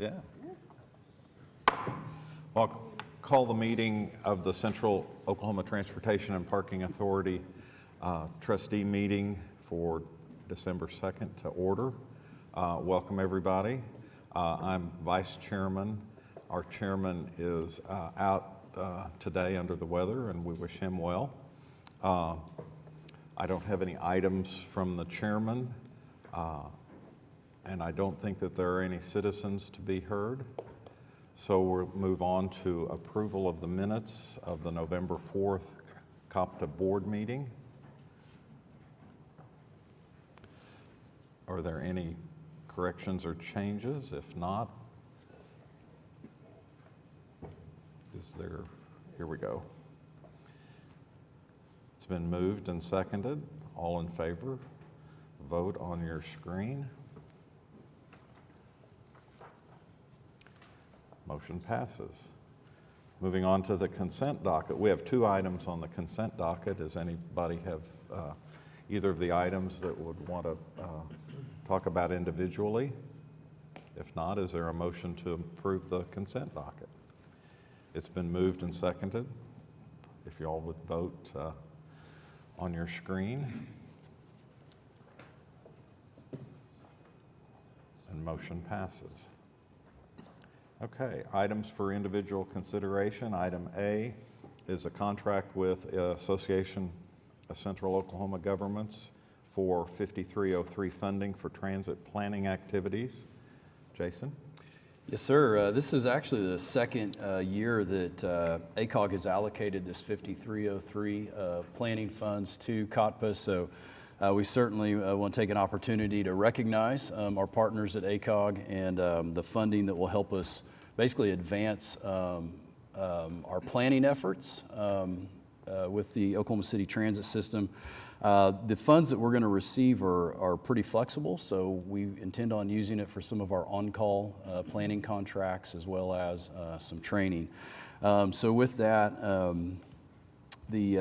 Yeah. Well, I'll call the meeting of the Central Oklahoma Transportation and Parking Authority trustee meeting for December 2nd to order. Welcome, everybody. I'm vice chairman. Our chairman is out today under the weather, and we wish him well. I don't have any items from the chairman, and I don't think that there are any citizens to be heard. So we'll move on to approval of the minutes of the November 4th COPTA board meeting. Are there any corrections or changes? If not, here we go. It's been moved and seconded. All in favor, vote on your screen. Motion passes. Moving on to the consent docket. We have two items on the consent docket. Does anybody have either of the items that would want to talk about individually? If not, is there a motion to approve the consent docket? It's been moved and seconded. If you all would vote on your screen. And motion passes. Okay, items for individual consideration. Item A is a contract with Association of Central Oklahoma Governments for 5303 funding for transit planning activities. Jason? Yes, sir. This is actually the second year that ACOG has allocated this 5303 planning funds to COTPA. So we certainly want to take an opportunity to recognize our partners at ACOG and the funding that will help us basically advance our planning efforts with the Oklahoma City Transit System. The funds that we're going to receive are pretty flexible, so we intend on using it for some of our on-call planning contracts as well as some training. So with that, the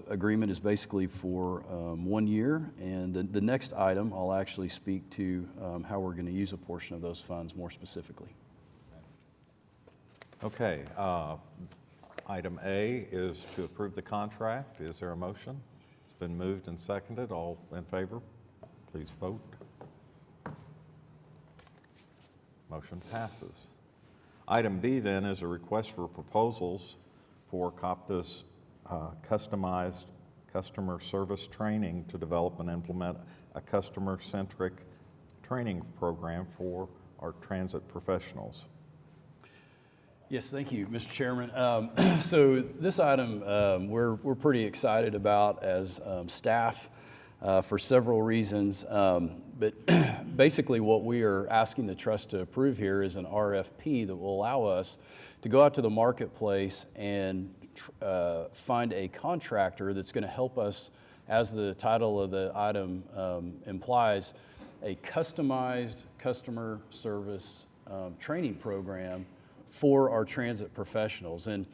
agreement is basically for 1 year, and the next item I'll actually speak to how we're going to use a portion of those funds more specifically. Okay, item A is to approve the contract. Is there a motion? It's been moved and seconded. All in favor, please vote. Motion passes. Item B then is a request for proposals for COPTA's customized customer service training to develop and implement a customer-centric training program for our transit professionals. Yes, thank you, Mr. Chairman. So this item we're pretty excited about as staff for several reasons. But basically what we are asking the trust to approve here is an RFP that will allow us to go out to the marketplace and find a contractor that's going to help us, as the title of the item implies, a customized customer service training program for our transit professionals. And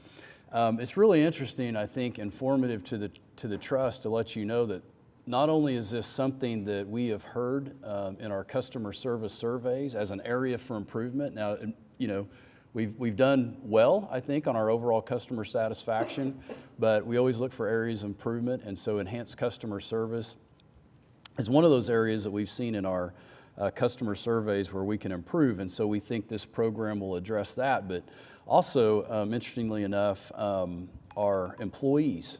it's really interesting, I think, informative to the trust to let you know that not only is this something that we have heard in our customer service surveys as an area for improvement. Now, you know, we've done well, I think, on our overall customer satisfaction, but we always look for areas of improvement, and so enhanced customer service is one of those areas that we've seen in our customer surveys where we can improve, and so we think this program will address that. But also, interestingly enough, our employees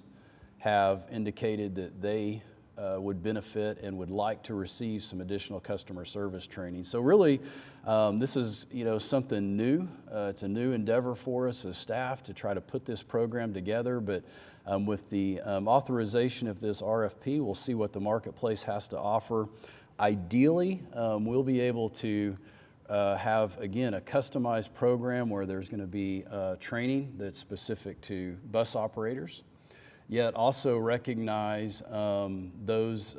have indicated that they would benefit and would like to receive some additional customer service training. So really, this is something new. It's a new endeavor for us as staff to try to put this program together, but with the authorization of this RFP, we'll see what the marketplace has to offer. Ideally, we'll be able to have, again, a customized program where there's going to be training that's specific to bus operators, yet also recognize those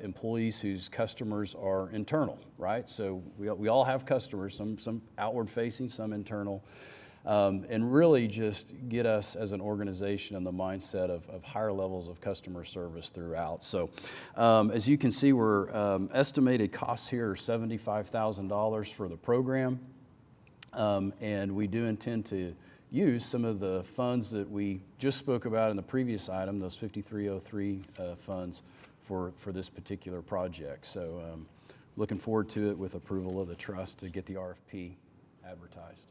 employees whose customers are internal, right? So we all have customers, some outward facing, some internal. And really just get us as an organization in the mindset of higher levels of customer service throughout. So as you can see, we're estimated costs here are $75,000 for the program. And we do intend to use some of the funds that we just spoke about in the previous item, those 5303 funds for this particular project. So looking forward to it with approval of the trust to get the RFP advertised.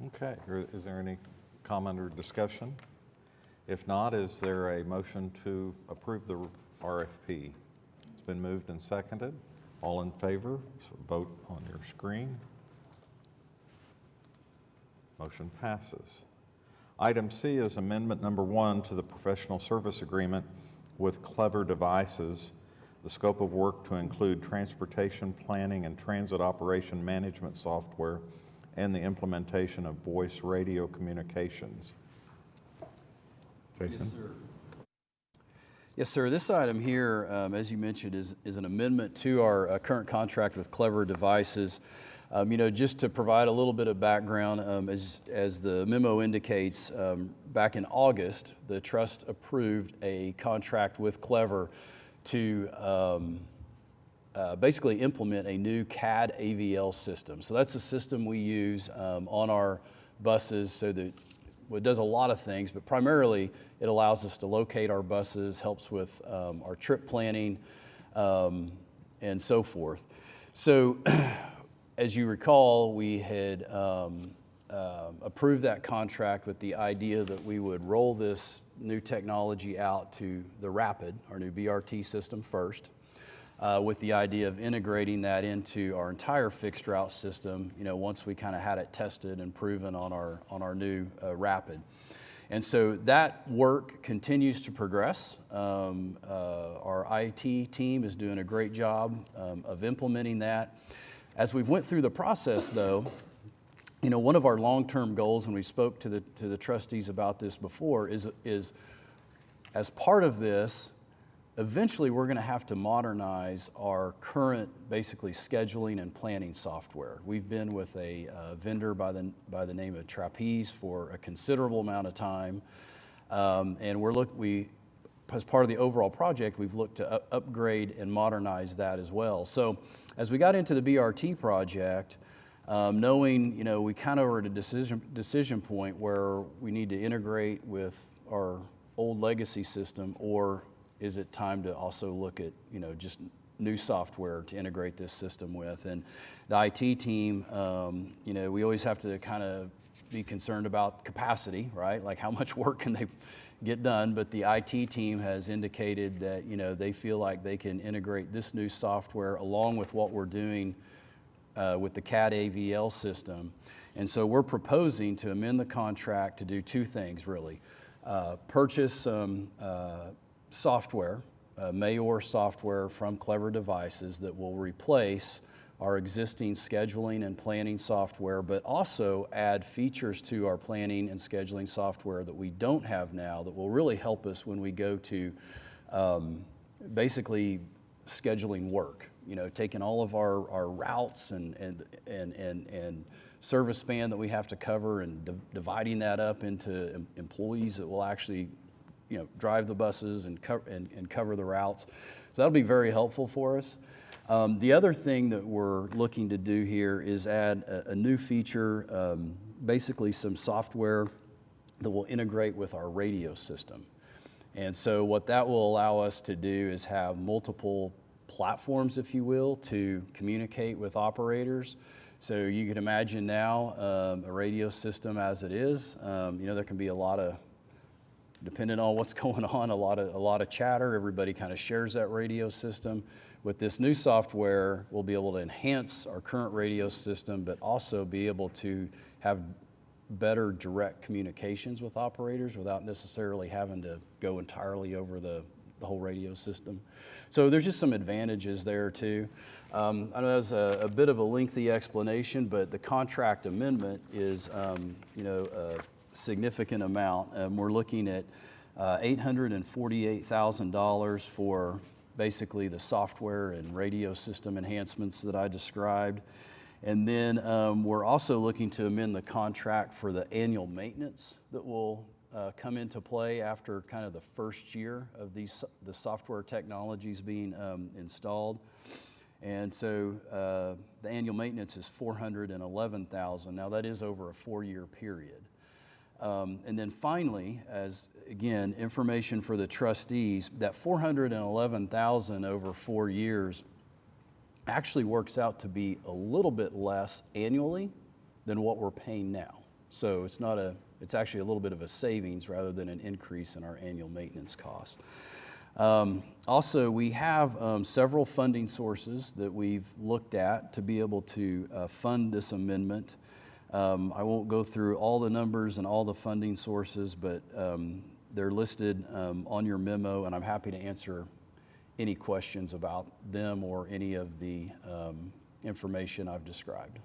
Okay, is there any comment or discussion? If not, is there a motion to approve the RFP? It's been moved and seconded. All in favor, so vote on your screen. Motion passes. Item C is amendment number 1 to the professional service agreement with Clever Devices, the scope of work to include transportation planning and transit operation management software and the implementation of voice radio communications. Jason? Yes, sir. Yes, sir. This item here, as you mentioned, is an amendment to our current contract with Clever Devices. Just to provide a little bit of background, as the memo indicates, back in August, the trust approved a contract with Clever to basically implement a new CAD AVL system. So that's a system we use on our buses so that well, it does a lot of things, but primarily it allows us to locate our buses, helps with our trip planning, and so forth. So as you recall, we had approved that contract with the idea that we would roll this new technology out to the Rapid, our new BRT system first, with the idea of integrating that into our entire fixed route system, once we kind of had it tested and proven on our new Rapid. And so that work continues to progress. Our IT team is doing a great job of implementing that. As we've went through the process, though, one of our long-term goals, and we spoke to the trustees about this before, is as part of this, eventually we're going to have to modernize our current, basically, scheduling and planning software. We've been with a vendor by the name of Trapeze for a considerable amount of time, and as part of the overall project, we've looked to upgrade and modernize that as well. So as we got into the BRT project, knowing, we kind of were at a decision point where we need to integrate with our old legacy system, or is it time to also look at, just new software to integrate this system with? And the IT team, we always have to kind of be concerned about capacity, right? Like how much work can they get done? But the IT team has indicated that, they feel like they can integrate this new software along with what we're doing with the CAD AVL system. And so we're proposing to amend the contract to do two things, really. Purchase some software, Mayor software from Clever Devices that will replace our existing scheduling and planning software, but also add features to our planning and scheduling software that we don't have now that will really help us when we go to basically scheduling work. Taking all of our routes and service span that we have to cover and dividing that up into employees that will actually drive the buses and cover the routes. So that'll be very helpful for us. The other thing that we're looking to do here is add a new feature, basically some software that will integrate with our radio system. And so what that will allow us to do is have multiple platforms, if you will, to communicate with operators. So you can imagine now a radio system as it is. There can be a lot of, depending on what's going on, a lot of chatter. Everybody kind of shares that radio system. With this new software, we'll be able to enhance our current radio system, but also be able to have better direct communications with operators without necessarily having to go entirely over the whole radio system. So there's just some advantages there too. I know that was a bit of a lengthy explanation, but the contract amendment is a significant amount. We're looking at $848,000 for basically the software and radio system enhancements that I described. And then we're also looking to amend the contract for the annual maintenance that will come into play after kind of the first year of the software technologies being installed. And so the annual maintenance is $411,000. Now that is over a 4-year period. And then finally, as again, information for the trustees, that $411,000 over 4 years actually works out to be a little bit less annually than what we're paying now. So it's actually a little bit of a savings rather than an increase in our annual maintenance costs. Also, we have several funding sources that we've looked at to be able to fund this amendment. I won't go through all the numbers and all the funding sources, but they're listed on your memo, and I'm happy to answer any questions about them or any of the information I've described.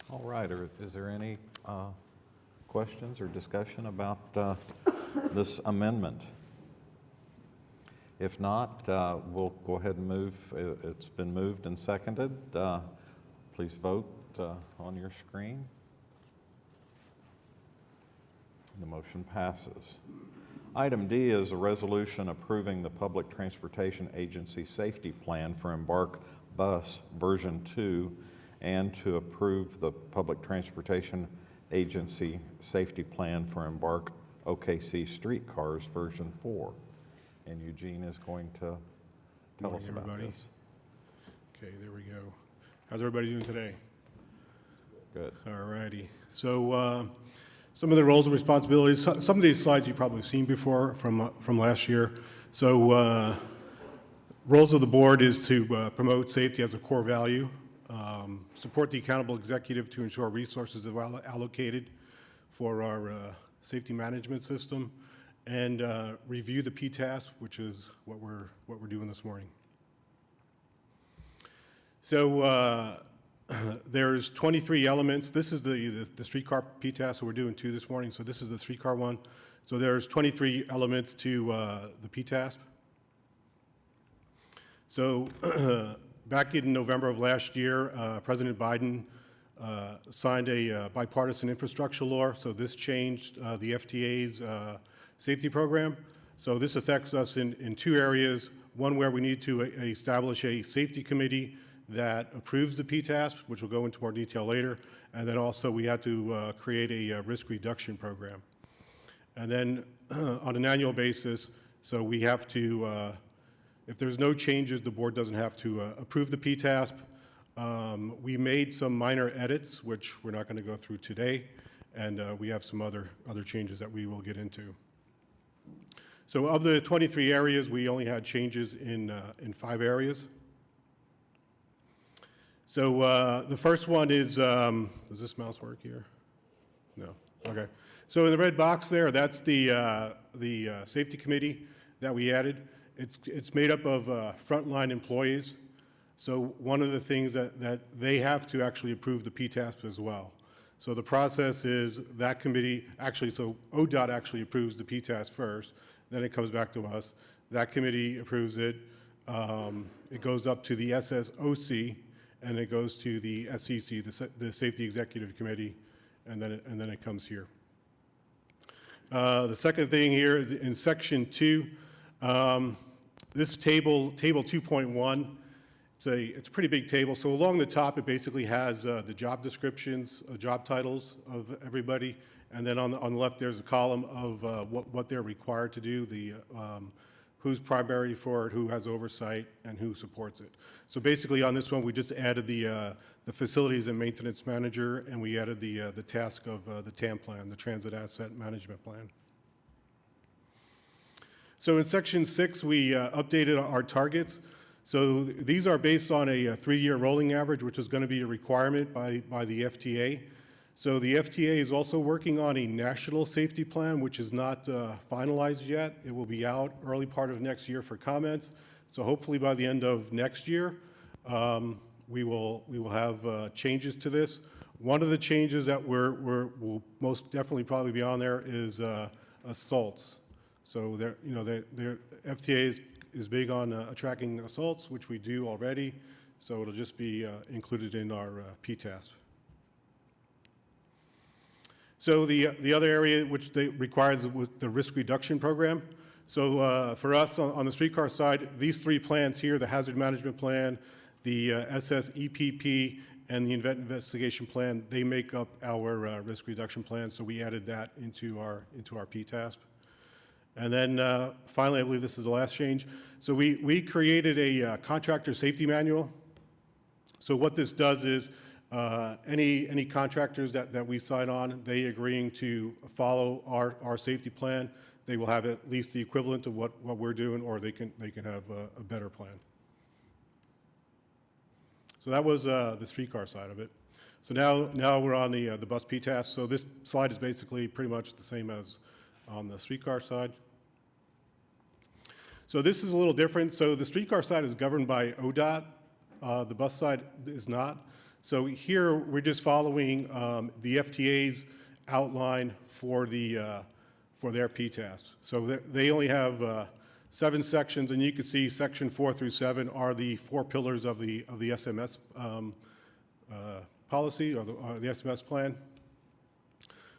All right, is there any questions or discussion about this amendment? If not, we'll go ahead and move. It's been moved and seconded. Please vote on your screen. The motion passes. Item D is a resolution approving the Public Transportation Agency Safety Plan for Embark Bus Version 2 and to approve the Public Transportation Agency Safety Plan for Embark OKC Streetcars Version 4. And Eugene is going to tell us about everybody. this. Okay, there we go. How's everybody doing today? Good. All righty. So some of the roles and responsibilities, some of these slides you've probably seen before from last year. So roles of the board is to promote safety as a core value, support the accountable executive to ensure resources are allocated for our safety management system, and review the PTAS, which is what we're doing this morning. So there's 23 elements. This is the streetcar PTAS, so we're doing 2 this morning. So this is the streetcar one. So there's 23 elements to the PTAS. So back in November of last year, President Biden signed a bipartisan infrastructure law. So this changed the FTA's safety program. So this affects us in 2 areas. One where we need to establish a safety committee that approves the PTAS, which we'll go into more detail later. And then also we had to create a risk reduction program. And then on an annual basis, so we have to, if there's no changes, the board doesn't have to approve the PTAS. We made some minor edits, which we're not going to go through today. And we have some other changes that we will get into. So of the 23 areas, we only had changes in 5 areas. So the first one is, does this mouse work here? No, okay. So in the red box there, that's the safety committee that we added. It's made up of frontline employees. So one of the things that they have to actually approve the PTAS as well. So the process is that committee, actually, so ODOT actually approves the PTAS first, then it comes back to us. That committee approves it. It goes up to the SSOC, and it goes to the SEC, the Safety Executive Committee, and then it comes here. The second thing here is in Section 2, this table 2.1, it's a pretty big table. So along the top, it basically has the job descriptions, job titles of everybody, and then on the left, there's a column of what they're required to do, who's primary for it, who has oversight, and who supports it. So basically on this one, we just added the facilities and maintenance manager, and we added the task of the TAM plan, the Transit Asset Management Plan. So in Section 6, we updated our targets. So these are based on a 3-year rolling average, which is going to be a requirement by the FTA. So the FTA is also working on a national safety plan, which is not finalized yet. It will be out early part of next year for comments. So hopefully by the end of next year, we will have changes to this. One of the changes that will most definitely probably be on there is assaults. So the FTA is big on tracking assaults, which we do already. So it'll just be included in our PTAS. So the other area which they requires the risk reduction program. So for us on the streetcar side, these three plans here, the hazard management plan, the SSEPP, and the event investigation plan, they make up our risk reduction plan. So we added that into our PTASP. And then finally, I believe this is the last change. So we created a contractor safety manual. So what this does is any contractors that we sign on, they agreeing to follow our safety plan, they will have at least the equivalent of what we're doing, or they can have a better plan. So that was the streetcar side of it. So now we're on the bus PTAS. So this slide is basically pretty much the same as on the streetcar side. So this is a little different. So the streetcar side is governed by ODOT. The bus side is not. So here we're just following the FTA's outline for their PTAS. So they only have 7 sections, and you can see section 4 through 7 are the 4 pillars of the SMS policy or the SMS plan.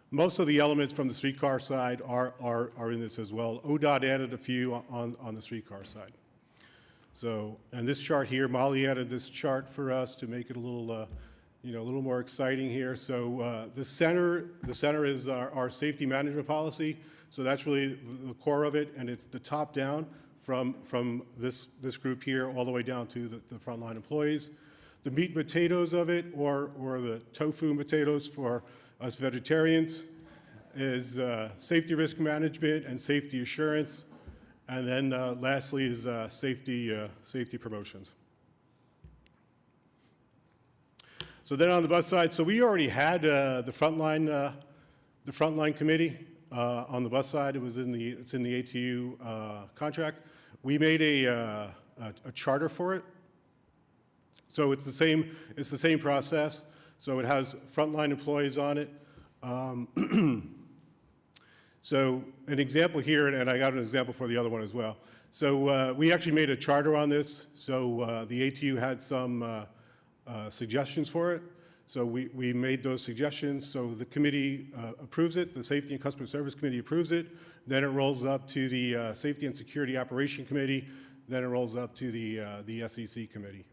Most of the elements from the streetcar side are in this as well. ODOT added a few on the streetcar side. So, and this chart here, Molly added this chart for us to make it a little, a little more exciting here. So the center is our safety management policy. So that's really the core of it, and it's the top down from this group here all the way down to the frontline employees. The meat and potatoes of it, or the tofu and potatoes for us vegetarians, is safety risk management and safety assurance. And then lastly is safety promotions. So then on the bus side, so we already had the frontline committee on the bus side. It's in the ATU contract. We made a charter for it. So it's the same process. So it has frontline employees on it. So an example here, and I got an example for the other one as well. So we actually made a charter on this. So the ATU had some suggestions for it. So we made those suggestions. So the committee approves it. The Safety and Customer Service Committee approves it. Then it rolls up to the Safety and Security Operation Committee. Then it rolls up to the SEC Committee.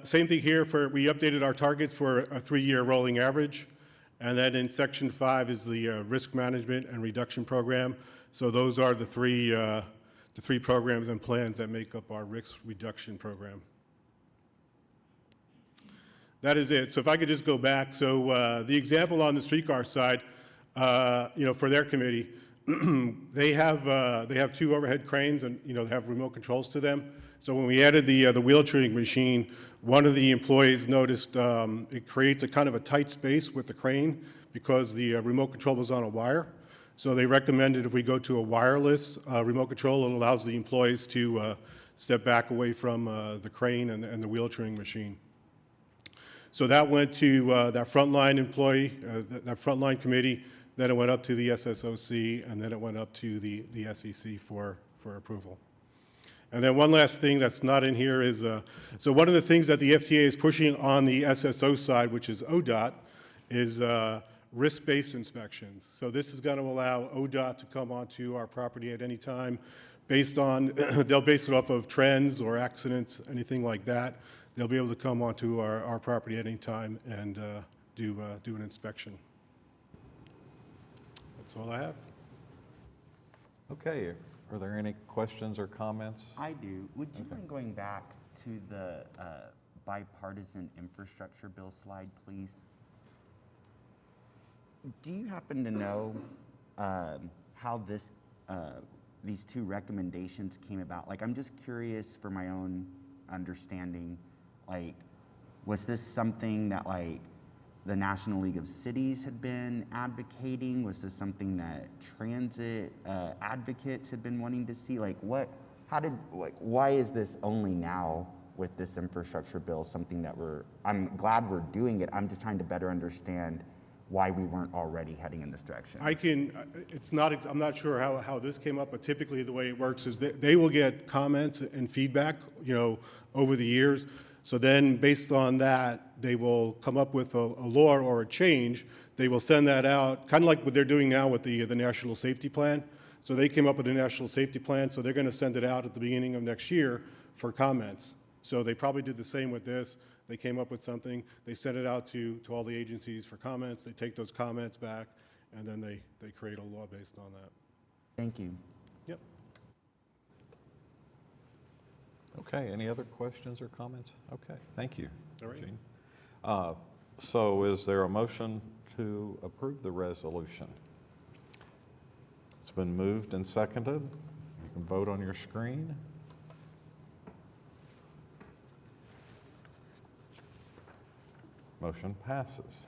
Same thing here. We updated our targets for a 3-year rolling average. And then in section 5 is the risk management and reduction program. So those are the three programs and plans that make up our risk reduction program. That is it. So if I could just go back. So the example on the streetcar side, for their committee, they have 2 overhead cranes, and they have remote controls to them. So when we added the wheel trimming machine, one of the employees noticed it creates a kind of a tight space with the crane because the remote control was on a wire. So they recommended if we go to a wireless remote control, it allows the employees to step back away from the crane and the wheel trimming machine. So that went to that frontline employee, that frontline committee. Then it went up to the SSOC, and then it went up to the SEC for approval. And then one last thing that's not in here is, so one of the things that the FTA is pushing on the SSO side, which is ODOT, is risk-based inspections. So this is going to allow ODOT to come onto our property at any time based on, they'll base it off of trends or accidents, anything like that. They'll be able to come onto our property at any time and do an inspection. That's all I have. Okay, are there any questions or comments? I do. Would you mind going back to the bipartisan infrastructure bill slide, please? Do you happen to know how these 2 recommendations came about? Like, I'm just curious for my own understanding. Like, was this something that the National League of Cities had been advocating? Was this something that transit advocates had been wanting to see? Why is this only now with this infrastructure bill something that I'm glad we're doing it. I'm just trying to better understand why we weren't already heading in this direction. I'm not sure how this came up, but typically the way it works is they will get comments and feedback, over the years. So then based on that, they will come up with a law or a change They will send that out, kind of like what they're doing now with the National Safety Plan. So they came up with a National Safety Plan, so they're going to send it out at the beginning of next year for comments. So they probably did the same with this. They came up with something, they sent it out to all the agencies for comments, they take those comments back, and then they create a law based on that. Thank you. Yep. Okay, any other questions or comments? Okay, thank you. All right. Gene. So is there a motion to approve the resolution? It's been moved and seconded. You can vote on your screen. Motion passes.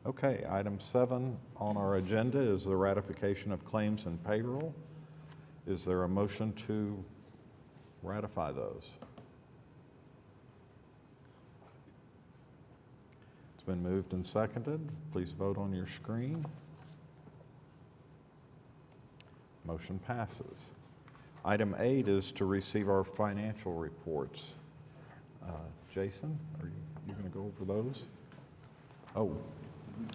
Okay, item 7 on our agenda is the ratification of claims and payroll. Is there a motion to ratify those? It's been moved and seconded. Please vote on your screen. Motion passes. Item 8 is to receive our financial reports. Jason, are you going to go over those? Oh,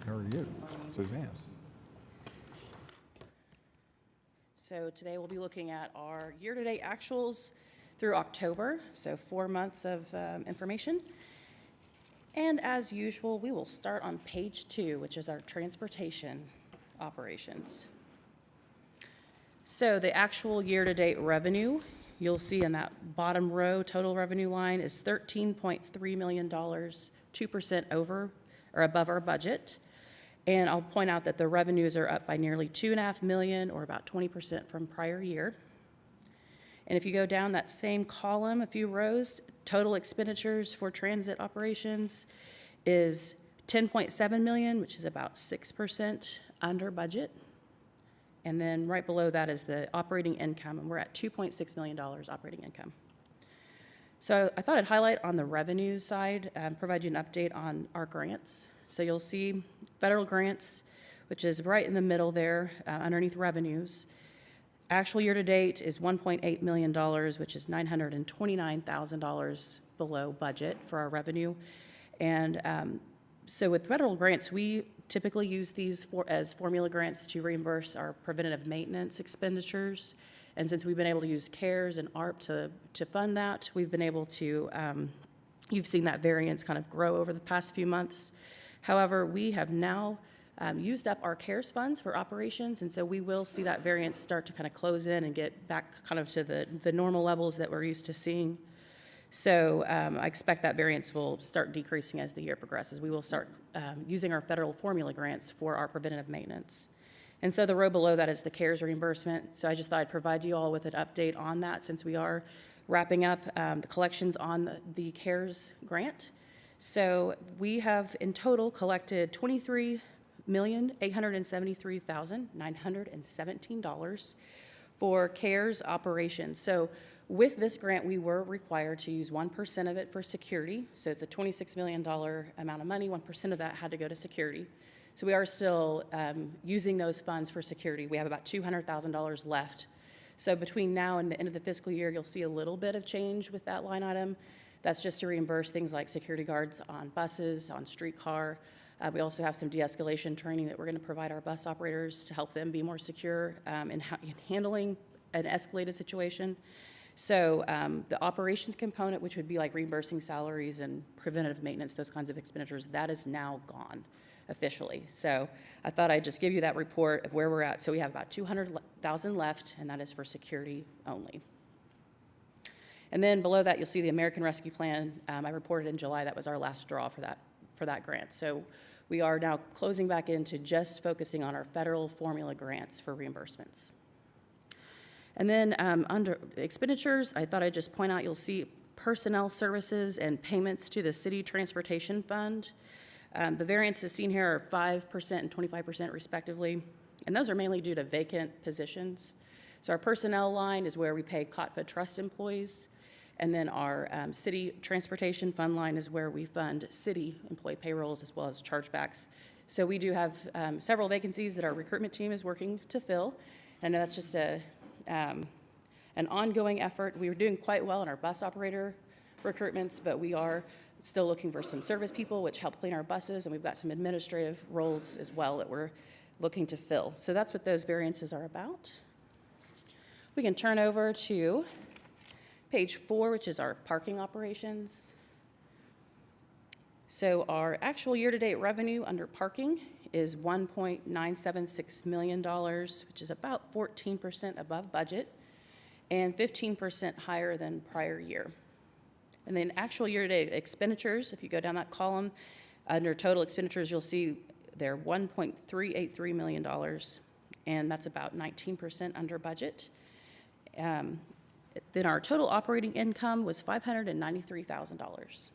how are you? Suzanne. So today we'll be looking at our year-to-date actuals through October, so 4 months of information. And as usual, we will start on page 2, which is our transportation operations. So the actual year-to-date revenue, you'll see in that bottom row, total revenue line is $13.3 million, 2% over or above our budget. And I'll point out that the revenues are up by nearly $2.5 million, or about 20% from prior year. And if you go down that same column a few rows, total expenditures for transit operations is $10.7 million, which is about 6% under budget. And then right below that is the operating income, and we're at $2.6 million operating income. So I thought I'd highlight on the revenue side, provide you an update on our grants. So you'll see federal grants, which is right in the middle there, underneath revenues. Actual year-to-date is $1.8 million, which is $929,000 below budget for our revenue. And so with federal grants, we typically use these as formula grants to reimburse our preventative maintenance expenditures. And since we've been able to use CARES and ARP to fund that, we've been able to, you've seen that variance kind of grow over the past few months. However, we have now used up our CARES funds for operations, and so we will see that variance start to kind of close in and get back kind of to the normal levels that we're used to seeing. So I expect that variance will start decreasing as the year progresses. We will start using our federal formula grants for our preventative maintenance. And so the row below that is the CARES reimbursement. So I just thought I'd provide you all with an update on that since we are wrapping up the collections on the CARES grant. So we have in total collected $23,873,917 for CARES operations. So with this grant, we were required to use 1% of it for security. So it's a $26 million amount of money. 1% of that had to go to security. So we are still using those funds for security. We have about $200,000 left. So between now and the end of the fiscal year, you'll see a little bit of change with that line item. That's just to reimburse things like security guards on buses, on streetcar. We also have some de-escalation training that we're going to provide our bus operators to help them be more secure in handling an escalated situation. So the operations component, which would be like reimbursing salaries and preventative maintenance, those kinds of expenditures, that is now gone officially. So I thought I'd just give you that report of where we're at. So we have about $200,000 left, and that is for security only. And then below that, you'll see the American Rescue Plan. I reported in July that was our last draw for that grant. So we are now closing back into just focusing on our federal formula grants for reimbursements. And then under expenditures, I thought I'd just point out, you'll see personnel services and payments to the City Transportation Fund. The variances seen here are 5% and 25% respectively, and those are mainly due to vacant positions. So our personnel line is where we pay COTPA trust employees, and then our City Transportation Fund line is where we fund city employee payrolls as well as chargebacks. So we do have several vacancies that our recruitment team is working to fill. And I know that's just an ongoing effort. We were doing quite well in our bus operator recruitments, but we are Still looking for some service people, which help clean our buses, and we've got some administrative roles as well that we're looking to fill. So that's what those variances are about. We can turn over to page 4, which is our parking operations. So our actual year-to-date revenue under parking is $1.976 million, which is about 14% above budget and 15% higher than prior year. And then actual year-to-date expenditures, if you go down that column, under total expenditures, you'll see they're $1.383 million, and that's about 19% under budget. Then our total operating income was $593,000.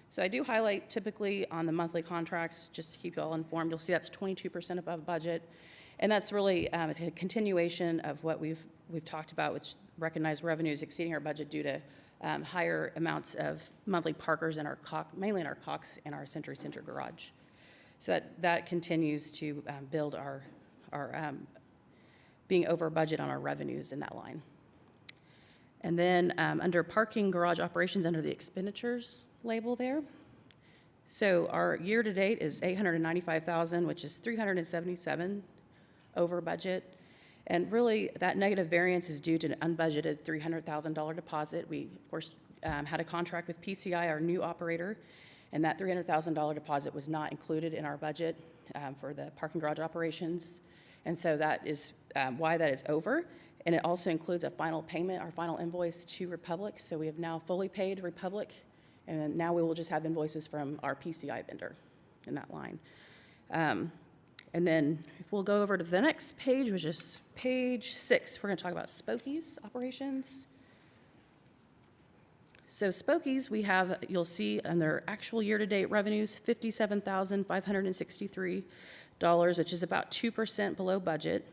So I do highlight typically on the monthly contracts, just to keep you all informed, you'll see that's 22% above budget. And that's really a continuation of what we've talked about, which recognized revenues exceeding our budget due to higher amounts of monthly parkers in our mainly in our Cox and our Century Center garage. So that continues to build our being over budget on our revenues in that line. And then under parking garage operations, under the expenditures label there. So our year-to-date is $895,000, which is $377 over budget. And really, that negative variance is due to an unbudgeted $300,000 deposit. We, of course, had a contract with PCI, our new operator, and that $300,000 deposit was not included in our budget for the parking garage operations. And so that is why that is over. And it also includes a final payment, our final invoice to Republic. So we have now fully paid Republic, and now we will just have invoices from our PCI vendor in that line. And then if we'll go over to the next page, which is page 6, we're going to talk about Spokie's operations. So Spokie's, we have, you'll see on their actual year-to-date revenues, $57,563, which is about 2% below budget.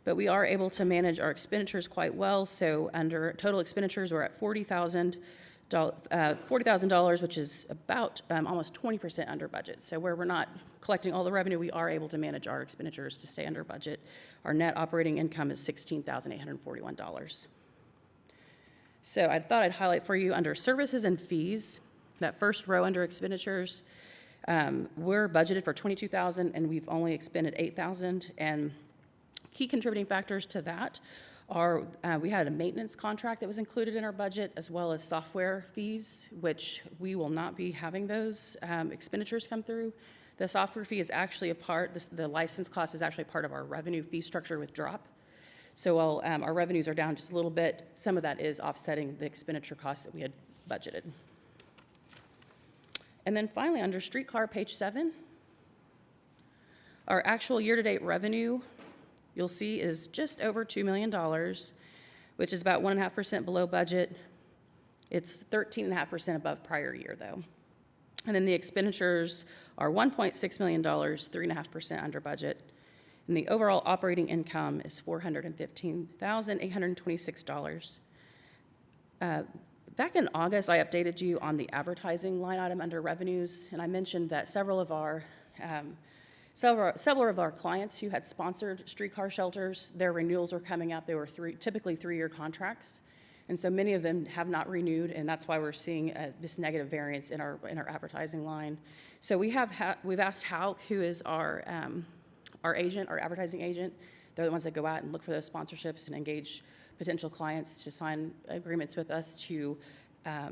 But we are able to manage our expenditures quite well. So under total expenditures, we're at $40,000, which is about almost 20% under budget. So where we're not collecting all the revenue, we are able to manage our expenditures to stay under budget. Our net operating income is $16,841. So I thought I'd highlight for you under services and fees, that first row under expenditures, we're budgeted for $22,000 and we've only expended $8,000. And key contributing factors to that are we had a maintenance contract that was included in our budget, as well as software fees, which we will not be having those expenditures come through. The software fee is actually the license cost is actually part of our revenue fee structure with DROP. So while our revenues are down just a little bit, some of that is offsetting the expenditure costs that we had budgeted. And then finally, under streetcar, page 7, our actual year-to-date revenue, you'll see, is just over $2 million, which is about 1.5% below budget. It's 13.5% above prior year, though. And then the expenditures are $1.6 million, 3.5% under budget. And the overall operating income is $415,826. Back in August, I updated you on the advertising line item under revenues, and I mentioned that several of our clients who had sponsored streetcar shelters, their renewals were coming up. They were typically 3-year contracts, and so many of them have not renewed, and that's why we're seeing this negative variance in our advertising line. So we've asked Hauk, who is our agent, our advertising agent. They're the ones that go out and look for those sponsorships and engage potential clients to sign agreements with us to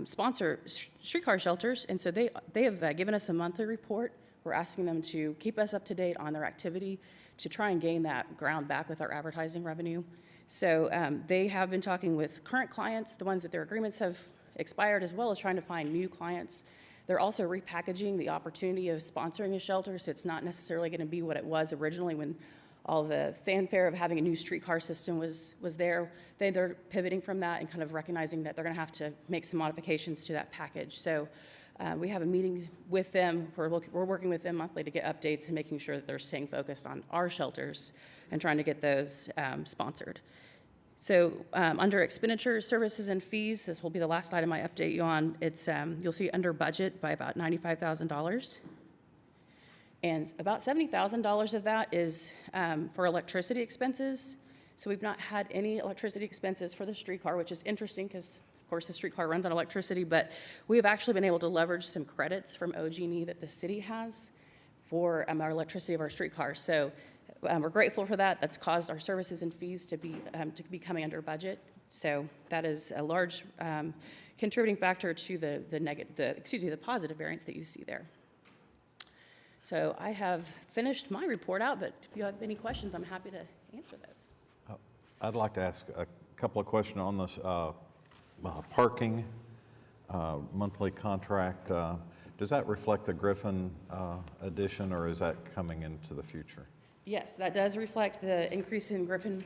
sponsor streetcar shelters. And so they have given us a monthly report. We're asking them to keep us up to date on their activity to try and gain that ground back with our advertising revenue. So they have been talking with current clients, the ones that their agreements have expired, as well as trying to find new clients. They're also repackaging the opportunity of sponsoring a shelter, so it's not necessarily going to be what it was originally when all the fanfare of having a new streetcar system was there. They're pivoting from that and kind of recognizing that they're going to have to make some modifications to that package. So we have a meeting with them. We're working with them monthly to get updates and making sure that they're staying focused on our shelters and trying to get those sponsored. So under expenditures, services, and fees, this will be the last item I update you on. It's you'll see under budget by about $95,000. And about $70,000 of that is for electricity expenses. So we've not had any electricity expenses for the streetcar, which is interesting because Of course, the streetcar runs on electricity, but we have actually been able to leverage some credits from OG&E that the city has for our electricity of our streetcars. So we're grateful for that. That's caused our services and fees to be coming under budget. So that is a large contributing factor to the positive variance that you see there. So I have finished my report out, but if you have any questions, I'm happy to answer those. I'd like to ask a couple of questions on this parking monthly contract. Does that reflect the Griffin addition, or is that coming into the future? Yes, that does reflect the increase in Griffin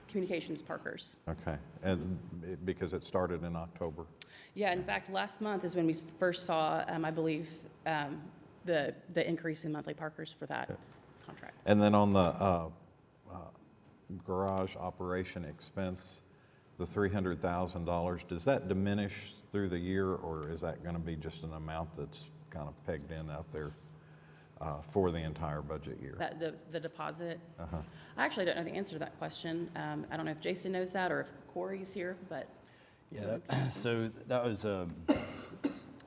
Communications Parkers. Okay, and because it started in October? Yeah, in fact, last month is when we first saw, I believe, the increase in monthly parkers for that contract. And then on the garage operation expense, the $300,000, does that diminish through the year, or is that going to be just an amount that's kind of pegged in out there for the entire budget year? The deposit? I actually don't know the answer to that question. I don't know if Jason knows that or if Corey's here, but. Yeah, so that was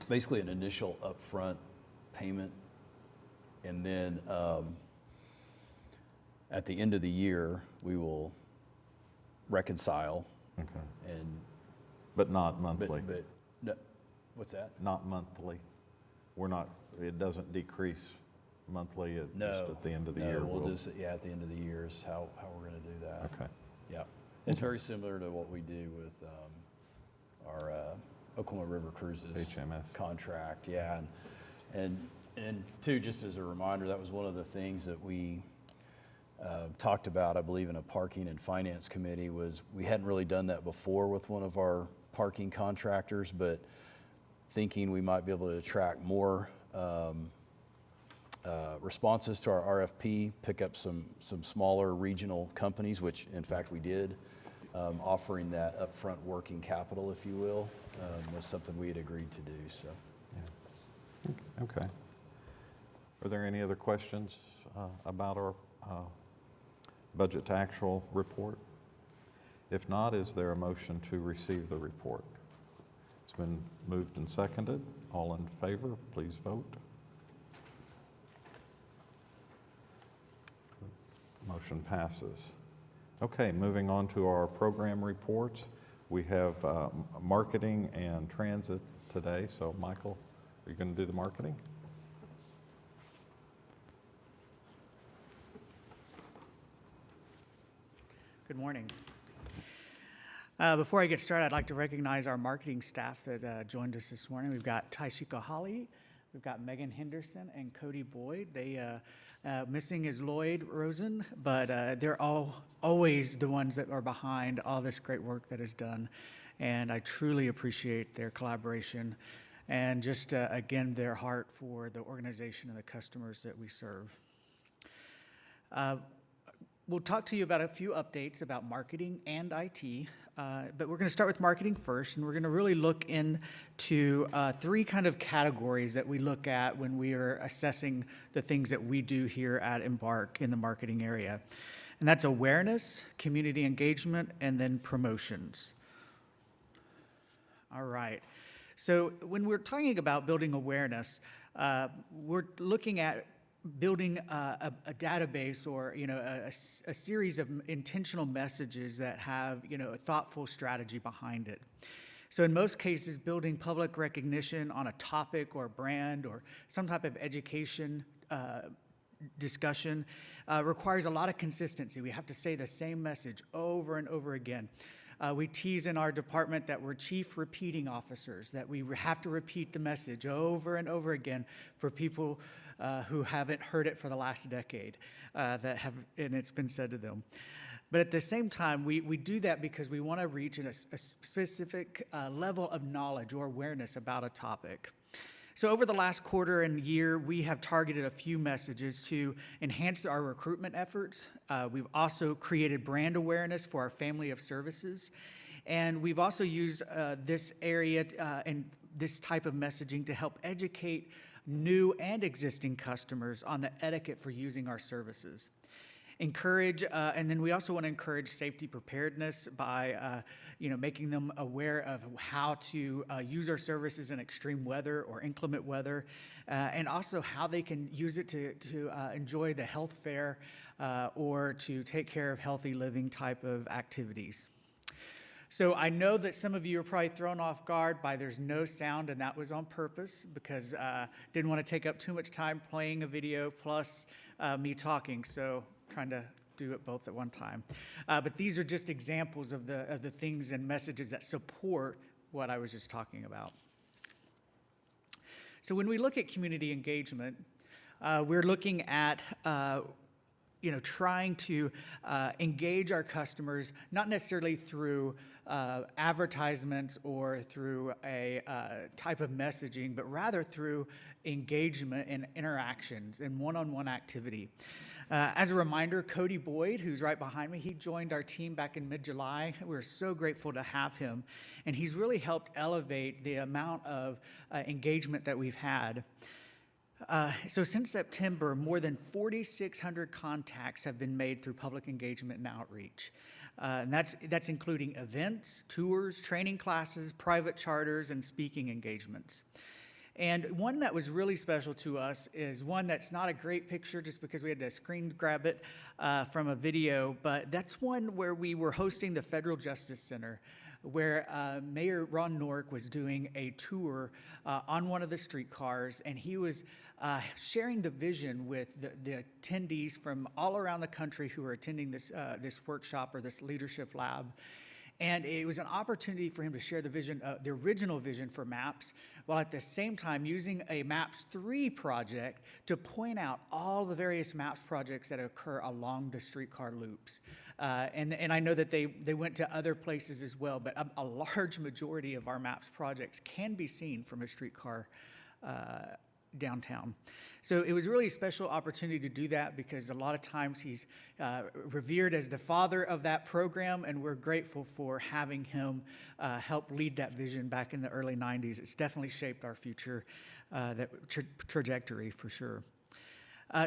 basically an initial upfront payment. And then at the end of the year, we will reconcile Okay, and, but not monthly? but, no, what's that? Not monthly? We're not, it doesn't decrease monthly, just No. at the end of the no, year? We'll just, at the end of the year is how we're gonna do that. Okay, Yeah, it's very similar to what we do with our Oklahoma River Cruises HMS. contract, yeah. And two, just as a reminder, that was one of the things that we talked about, I believe, in a parking and finance committee, was we hadn't really done that before with one of our parking contractors, but thinking we might be able to attract more responses to our RFP, pick up some smaller regional companies, which in fact we did, offering that upfront working capital, if you will, was something we had agreed to do, so. okay. Are there any other questions about our budget to actual report? If not, is there a motion to receive the report? It's been moved and seconded. All in favor, please vote. Motion passes. Okay, moving on to our program reports. We have marketing and transit today. So Michael, are you going to do the marketing? Good morning. Before I get started, I'd like to recognize our marketing staff that joined us this morning. We've got Taishika Holly, we've got Megan Henderson, and Cody Boyd. Missing is Lloyd Rosen, but they're always the ones that are behind all this great work that is done. And I truly appreciate their collaboration and just, again, their heart for the organization and the customers that we serve. We'll talk to you about a few updates about marketing and IT, but we're going to start with marketing first, and we're going to really look into three kind of categories that we look at when we are assessing the things that we do here at Embark in the marketing area. And that's awareness, community engagement, and then promotions. All right. So when we're talking about building awareness, we're looking at building a database or a series of intentional messages that have a thoughtful strategy behind it. So in most cases, building public recognition on a topic or brand or some type of education discussion requires a lot of consistency. We have to say the same message over and over again. We tease in our department that we're chief repeating officers, that we have to repeat the message over and over again for people who haven't heard it for the last decade, and it's been said to them. But at the same time, we do that because we want to reach a specific level of knowledge or awareness about a topic. So over the last quarter and year, we have targeted a few messages to enhance our recruitment efforts. We've also created brand awareness for our family of services. And we've also used this area and this type of messaging to help educate new and existing customers on the etiquette for using our services. encourage, and then we also want to encourage safety preparedness by, making them aware of how to use our services in extreme weather or inclement weather, and also how they can use it to enjoy the health fair or to take care of healthy living type of activities. So I know that some of you are probably thrown off guard by there's no sound, and that was on purpose because didn't want to take up too much time playing a video plus me talking, so trying to do it both at one time. But these are just examples of the things and messages that support what I was just talking about. So when we look at community engagement, we're looking at trying to engage our customers, not necessarily through advertisements or through a type of messaging, but rather through engagement and interactions and one-on-one activity. As a reminder, Cody Boyd, who's right behind me, he joined our team back in mid-July. We're so grateful to have him, and he's really helped elevate the amount of engagement that we've had. So since September, more than 4,600 contacts have been made through public engagement and outreach. And that's including events, tours, training classes, private charters, and speaking engagements. And one that was really special to us is one that's not a great picture just because we had to screen grab it from a video, but that's one where we were hosting the Federal Justice Center, where Mayor Ron Nork was doing a tour on one of the streetcars, and he was sharing the vision with the attendees from all around the country who were attending this workshop or this leadership lab. And it was an opportunity for him to share the vision, the original vision for MAPS, while at the same time using a MAPS 3 project to point out all the various MAPS projects that occur along the streetcar loops. And I know that they went to other places as well, but a large majority of our MAPS projects can be seen from a streetcar downtown. So it was really a special opportunity to do that because a lot of times he's revered as the father of that program, and we're grateful for having him help lead that vision back in the early 90s. It's definitely shaped our future trajectory for sure.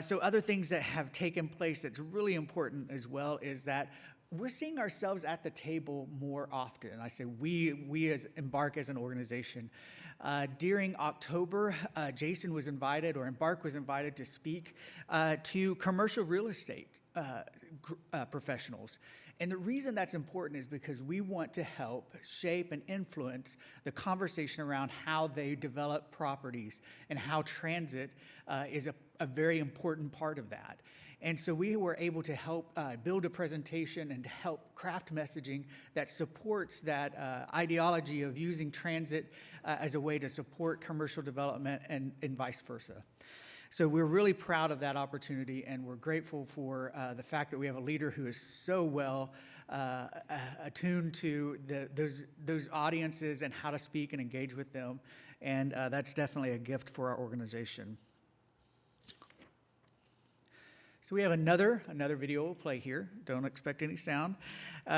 So other things that have taken place that's really important as well is that we're seeing ourselves at the table more often. I say we as Embark as an organization. During October, Jason was invited, or Embark was invited to speak to commercial real estate professionals. And the reason that's important is because we want to help shape and influence the conversation around how they develop properties and how transit is a very important part of that. And so we were able to help build a presentation and to help craft messaging that supports that ideology of using transit as a way to support commercial development and vice versa. So we're really proud of that opportunity, and we're grateful for the fact that we have a leader who is so well attuned to those audiences and how to speak and engage with them. And that's definitely a gift for our organization. So we have another video we'll play here. Don't expect any sound.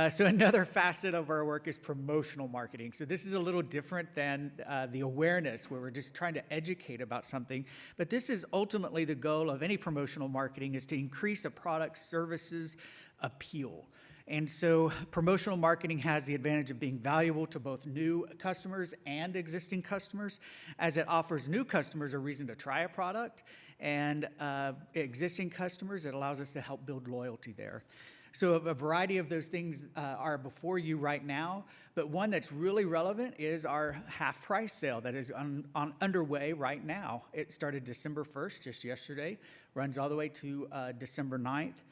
So another facet of our work is promotional marketing. So this is a little different than the awareness, where we're just trying to educate about something. But this is ultimately the goal of any promotional marketing, is to increase a product's services appeal. And so promotional marketing has the advantage of being valuable to both new customers and existing customers, as it offers new customers a reason to try a product, and existing customers, it allows us to help build loyalty there. So a variety of those things are before you right now, but one that's really relevant is our half-price sale that is underway right now. It started December 1st, just yesterday, runs all the way to December 9th.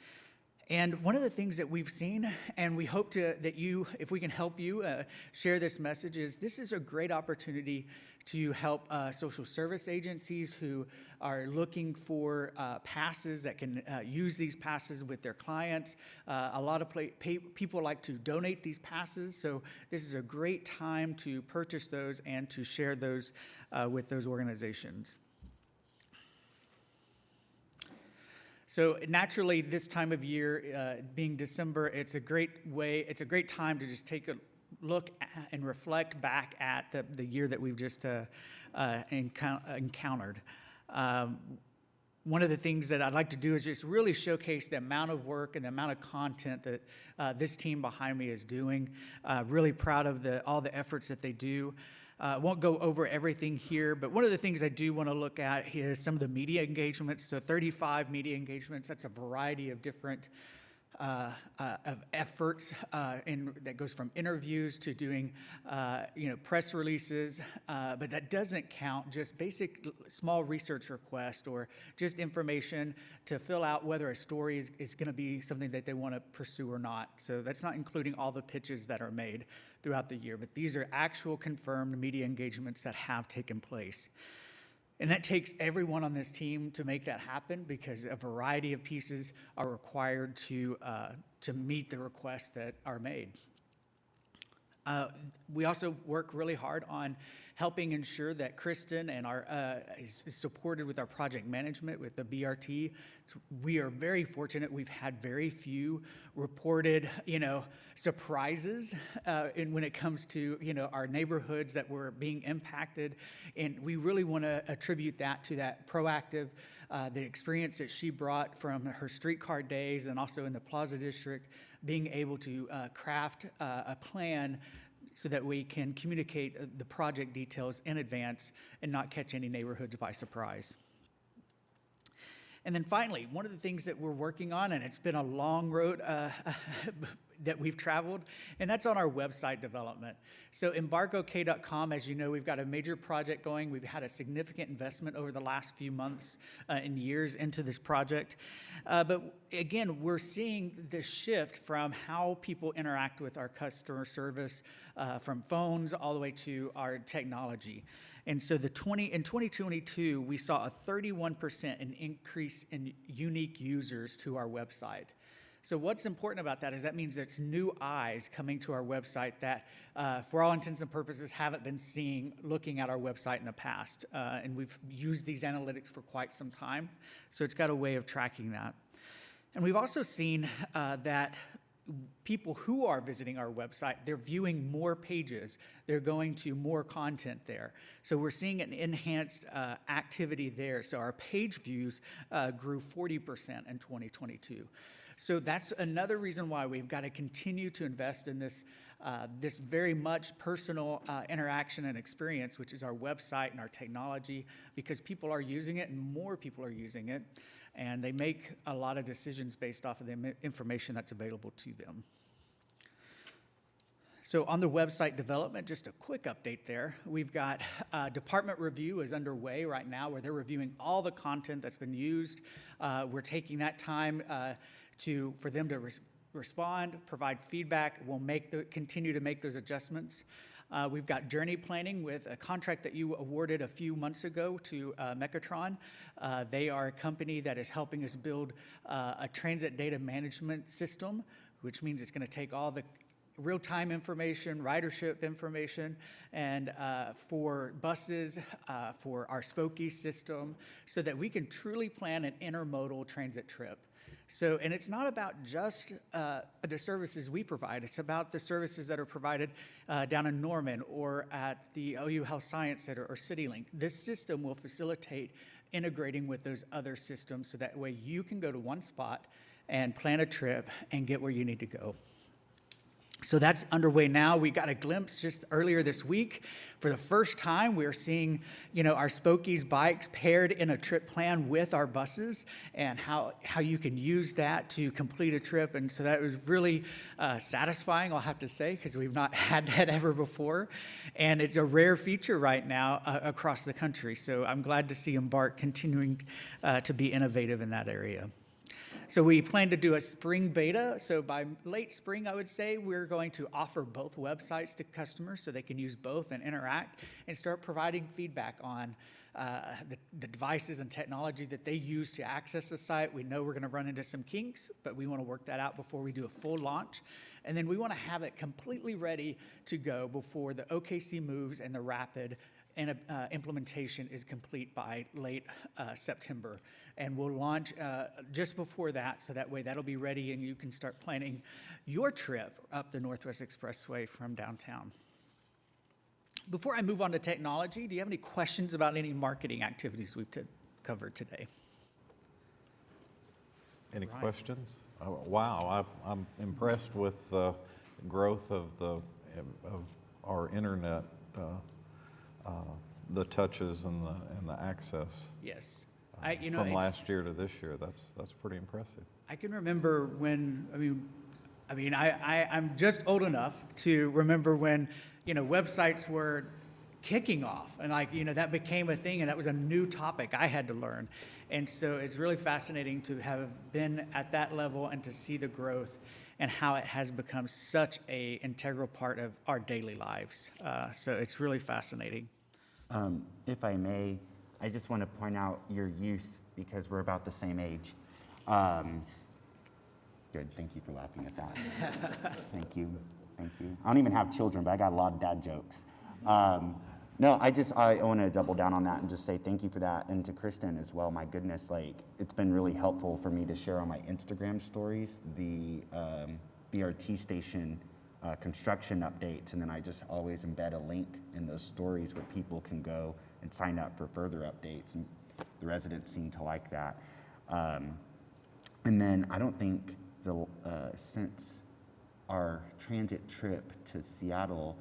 And one of the things that we've seen, and we hope that you, if we can help you share this message, is this is a great opportunity to help social service agencies who are looking for passes that can use these passes with their clients. A lot of people like to donate these passes, so this is a great time to purchase those and to share those with those organizations. So naturally, this time of year, being December, it's a great time to just take a look and reflect back at the year that we've just encountered. one of the things that I'd like to do is just really showcase the amount of work and the amount of content that this team behind me is doing. Really proud of all the efforts that they do. I won't go over everything here, but one of the things I do want to look at is some of the media engagements. So 35 media engagements, that's a variety of different of efforts, that goes from interviews to doing, press releases, but that doesn't count just basic small research requests or just information to fill out whether a story is going to be something that they want to pursue or not. So that's not including all the pitches that are made throughout the year, but these are actual confirmed media engagements that have taken place. And that takes everyone on this team to make that happen because a variety of pieces are required to meet the requests that are made. We also work really hard on helping ensure that Kristen and is supported with our project management with the BRT. We are very fortunate. We've had very few reported, surprises when it comes to, our neighborhoods that were being impacted. And we really want to attribute that to that proactive, the experience that she brought from her streetcar days and also in the Plaza District, being able to craft a plan so that we can communicate the project details in advance and not catch any neighborhoods by surprise. And then finally, one of the things that we're working on, and it's been a long road that we've traveled, and that's on our website development. So embarkok.com, as you know, we've got a major project going. We've had a significant investment over the last few months and years into this project. But again, we're seeing the shift from how people interact with our customer service, from phones all the way to our technology. And so in 2022, we saw a 31% increase in unique users to our website. So what's important about that is that means it's new eyes coming to our website that, for all intents and purposes, haven't been looking at our website in the past. And we've used these analytics for quite some time, so it's got a way of tracking that. And we've also seen that people who are visiting our website, they're viewing more pages. They're going to more content there. So we're seeing an enhanced activity there. So our page views grew 40% in 2022. So that's another reason why we've got to continue to invest in this very much personal interaction and experience, which is our website and our technology, because people are using it and more people are using it. And they make a lot of decisions based off of the information that's available to them. So on the website development, just a quick update there. We've got department review is underway right now where they're reviewing all the content that's been used. We're taking that time for them to respond, provide feedback. We'll continue to make those adjustments. We've got journey planning with a contract that you awarded a few months ago to Mechatron. They are a company that is helping us build a transit data management system, which means it's going to take all the real-time information, ridership information, and for buses, for our Spokey system, so that we can truly plan an intermodal transit trip. So, and it's not about just the services we provide. It's about the services that are provided down in Norman or at the OU Health Science Center or CityLink. This system will facilitate integrating with those other systems so that way you can go to one spot and plan a trip and get where you need to go. So that's underway now. We got a glimpse just earlier this week. For the first time, we're seeing, our Spokey's bikes paired in a trip plan with our buses and how you can use that to complete a trip. And so that was really satisfying, I'll have to say, because we've not had that ever before. And it's a rare feature right now across the country. So I'm glad to see Embark continuing to be innovative in that area. So we plan to do a spring beta. So by late spring, I would say, we're going to offer both websites to customers so they can use both and interact and start providing feedback on the devices and technology that they use to access the site. We know we're going to run into some kinks, but we want to work that out before we do a full launch. And then we want to have it completely ready to go before the OKC moves and the rapid implementation is complete by late September. And we'll launch just before that, so that way that'll be ready and you can start planning your trip up the Northwest Expressway from downtown. Before I move on to technology, do you have any questions about any marketing activities we've covered today? Any Right. questions? Wow, I'm impressed with the growth of our internet, the touches and the access Yes. from It's- last year to this year. That's pretty impressive. I can remember when, I'm just old enough to remember when, websites were kicking off and that became a thing and that was a new topic I had to learn. And so it's really fascinating to have been at that level and to see the growth and how it has become such a integral part of our daily lives. So it's really fascinating. If I may, I just want to point out your youth because we're about the same age. Good, thank you for laughing at that. Thank you. I don't even have children, but I got a lot of dad jokes. No, I want to double down on that and just say thank you for that. And to Kristen as well, my goodness, it's been really helpful for me to share on my Instagram stories, the BRT station construction updates. And then I just always embed a link in those stories where people can go and sign up for further updates. And the residents seem to like that. And then I don't think since our transit trip to Seattle,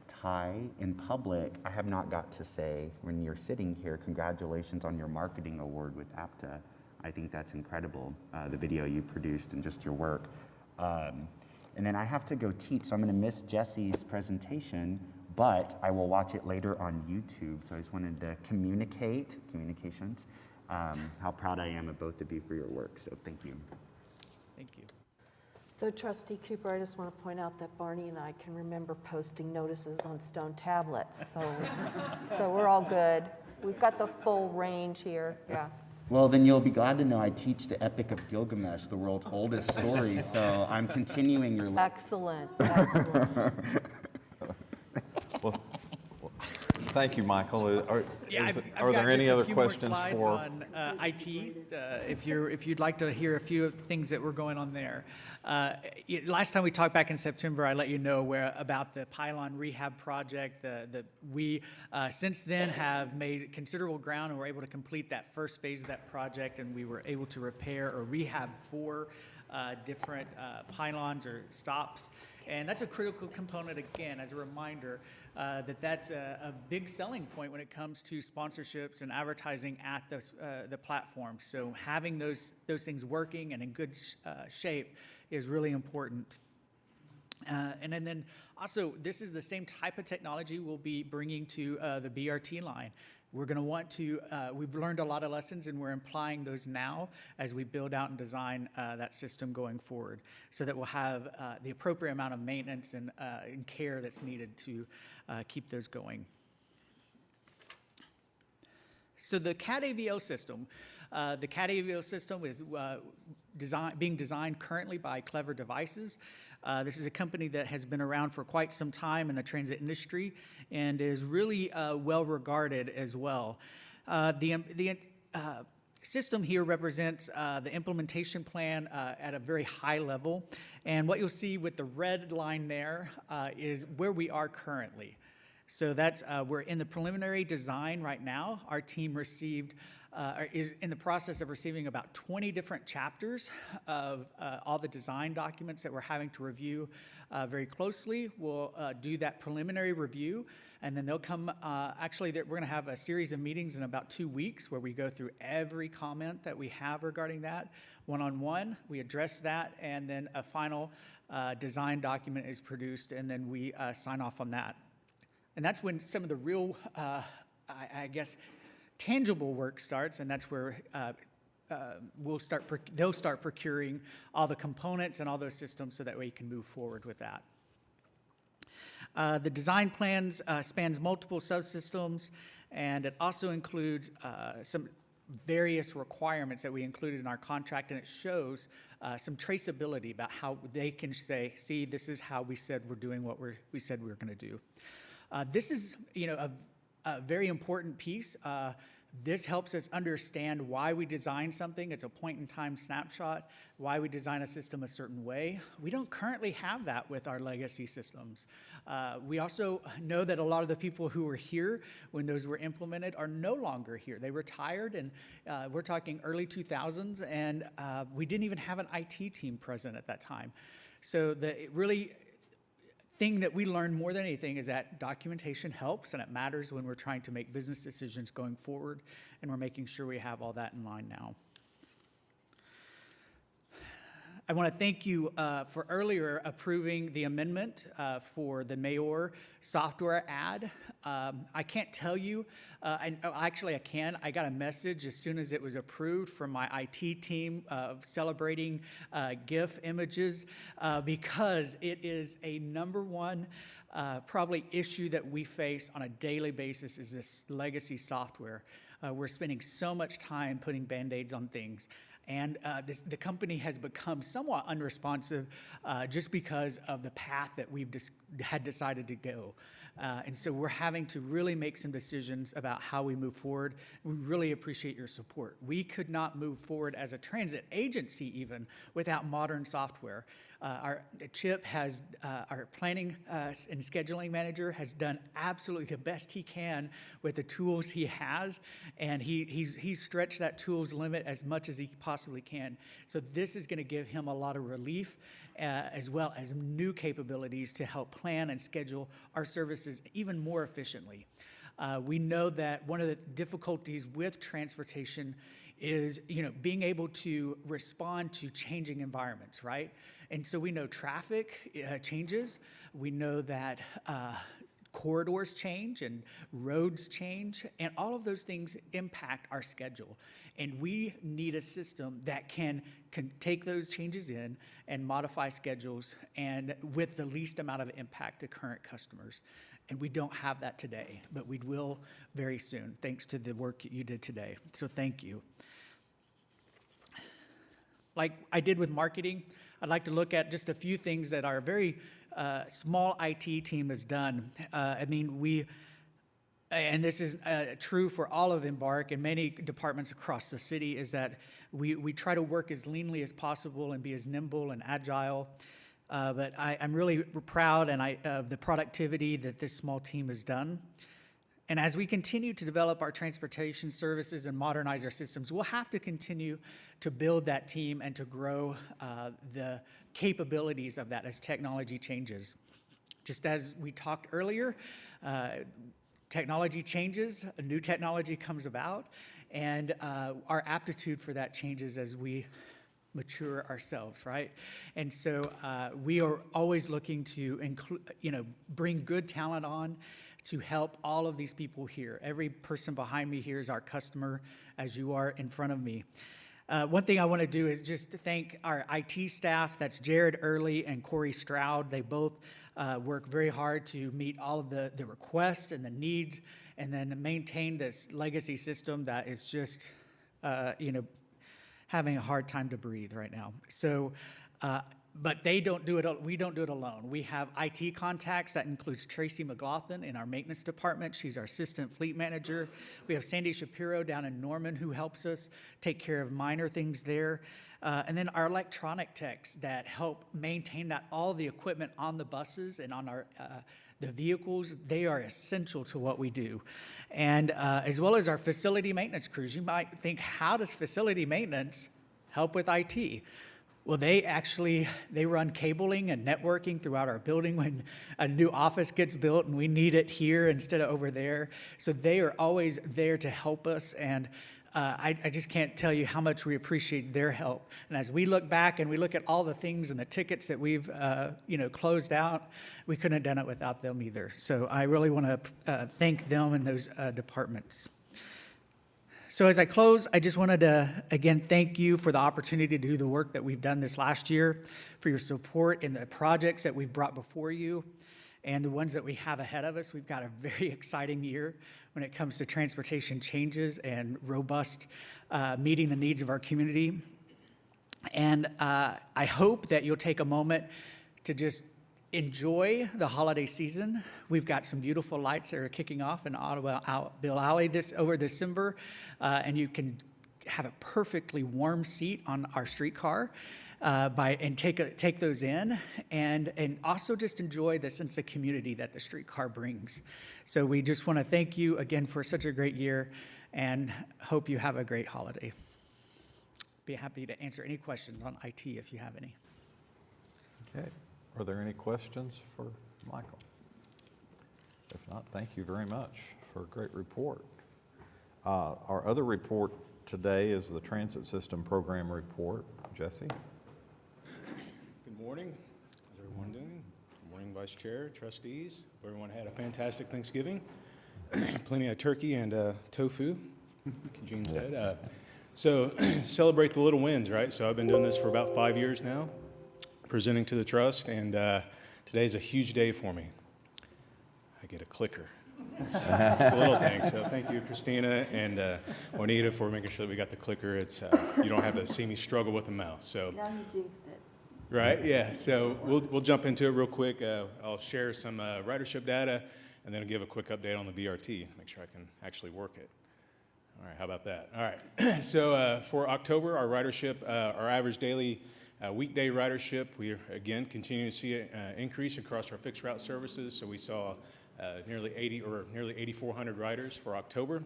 Ty, in public, I have not got to say, when you're sitting here, congratulations on your marketing award with APTA. I think that's incredible, the video you produced and just your work. And then I have to go teach, so I'm gonna miss Jesse's presentation, but I will watch it later on YouTube. So I just wanted to communications, how proud I am of both of you for your work, so thank you. Thank you. So Trustee Cooper, I just want to point out that Barney and I can remember posting notices on stone tablets, so we're all good. We've got the full range here, yeah. Well, then you'll be glad to know I teach the Epic of Gilgamesh, the world's oldest story, so I'm continuing your Excellent, excellent. Well, thank you, Michael. Are I've there got any just a other few more questions slides for? on IT, if you'd like to hear a few of the things that were going on there. Last time we talked back in September, I let you know about the pylon rehab project. We since then have made considerable ground and were able to complete that first phase of that project, and we were able to repair or rehab 4 different pylons or stops. And that's a critical component, again, as a reminder, that's a big selling point when it comes to sponsorships and advertising at the platform. So having those things working and in good shape is really important. And then also, this is the same type of technology we'll be bringing to the BRT line. We're going to want to, we've learned a lot of lessons and we're applying those now as we build out and design that system going forward so that we'll have the appropriate amount of maintenance and care that's needed to keep those going. So the CAD AVL system, is being designed currently by Clever Devices. This is a company that has been around for quite some time in the transit industry and is really well regarded as well. The system here represents the implementation plan at a very high level. And what you'll see with the red line there is where we are currently. So that's, we're in the preliminary design right now. Our team is in the process of receiving about 20 different chapters of all the design documents that we're having to review very closely. We'll do that preliminary review, and then they'll come, we're gonna have a series of meetings in about 2 weeks where we go through every comment that we have regarding that. One-on-one, we address that, and then a final design document is produced, and then we sign off on that. And that's when some of the real, tangible work starts, and that's where they'll start procuring all the components and all those systems so that way you can move forward with that. The design plans spans multiple subsystems, and it also includes some various requirements that we included in our contract, and it shows some traceability about how they can say, see, this is how we said we're doing what we said we were going to do. This is, a very important piece. This helps us understand why we design something. It's a point-in-time snapshot, why we design a system a certain way. We don't currently have that with our legacy systems. We also know that a lot of the people who were here when those were implemented are no longer here. They retired, and we're talking early 2000s, and we didn't even have an IT team present at that time. So the really thing that we learned more than anything is that documentation helps, and it matters when we're trying to make business decisions going forward, and we're making sure we have all that in line now. I want to thank you for earlier approving the amendment for the Mayor software ad. I can't tell you, actually I can. I got a message as soon as it was approved from my IT team celebrating GIF images because it is a number one probably issue that we face on a daily basis is this legacy software. We're spending so much time putting Band-Aids on things. And the company has become somewhat unresponsive just because of the path that we've had decided to go. And so we're having to really make some decisions about how we move forward. We really appreciate your support. We could not move forward as a transit agency even without modern software. Our Chip has, our planning and scheduling manager has done absolutely the best he can with the tools he has, and he's stretched that tool's limit as much as he possibly can. So this is gonna give him a lot of relief as well as new capabilities to help plan and schedule our services even more efficiently. We know that one of the difficulties with transportation is, being able to respond to changing environments, right? And so we know traffic changes. We know that corridors change and roads change, and all of those things impact our schedule. And we need a system that can take those changes in and modify schedules and with the least amount of impact to current customers. And we don't have that today, but we will very soon, thanks to the work you did today. So thank you. Like I did with marketing, I'd like to look at just a few things that our very small IT team has done. And this is true for all of Embark and many departments across the city, is that we try to work as leanly as possible and be as nimble and agile. But I'm really proud of the productivity that this small team has done. And as we continue to develop our transportation services and modernize our systems, we'll have to continue to build that team and to grow the capabilities of that as technology changes. Just as we talked earlier, technology changes, a new technology comes about, and our aptitude for that changes as we mature ourselves, right? And so we are always looking to bring good talent on to help all of these people here. Every person behind me here is our customer, as you are in front of me. One thing I want to do is just thank our IT staff. That's Jared Early and Corey Stroud. They both work very hard to meet all of the requests and the needs, and then maintain this legacy system that is just, having a hard time to breathe right now. So, but they don't do it, we don't do it alone. We have IT contacts. That includes Tracy McLaughlin in our maintenance department. She's our assistant fleet manager. We have Sandy Shapiro down in Norman who helps us take care of minor things there. And then our electronic techs that help maintain that all the equipment on the buses and on our the vehicles, they are essential to what we do. And as well as our facility maintenance crews. You might think, how does facility maintenance help with IT? Well, they run cabling and networking throughout our building when a new office gets built and we need it here instead of over there. So they are always there to help us, and I just can't tell you how much we appreciate their help. And as we look back and we look at all the things and the tickets that we've closed out, we couldn't have done it without them either. So I really want to thank them and those departments. So as I close, I just wanted to, again, thank you for the opportunity to do the work that we've done this last year, for your support in the projects that we've brought before you, and the ones that we have ahead of us. We've got a very exciting year when it comes to transportation changes and robust meeting the needs of our community. And I hope that you'll take a moment to just enjoy the holiday season. We've got some beautiful lights that are kicking off in Ottawa Bill Alley over December, and you can have a perfectly warm seat on our streetcar and take those in, and also just enjoy the sense of community that the streetcar brings. So we just want to thank you again for such a great year, and hope you have a great holiday. Be happy to answer any questions on IT if you have any. Okay. Are there any questions for Michael? If not, thank you very much for a great report. Our other report today is the Transit System Program Report. Jesse? Good morning. How's everyone doing? Good morning, Vice Chair, trustees. Everyone had a fantastic Thanksgiving. Plenty of turkey and tofu, like Gene said. So celebrate the little wins, right? So I've been doing this for about 5 years now, presenting to the trust, and today's a huge day for me. I get a clicker. It's a little thing, so thank you, Christina and Juanita, for making sure that we got the clicker. It's you don't have to see me struggle with the mouse. So Now you jinxed it. right, yeah. So we'll jump into it real quick. I'll share some ridership data, and then I'll give a quick update on the BRT. Make sure I can actually work it. All right, how about that? All right. So for October, our ridership, our average daily weekday ridership, we again continue to see an increase across our fixed route services. So we saw nearly 8,400 riders for October.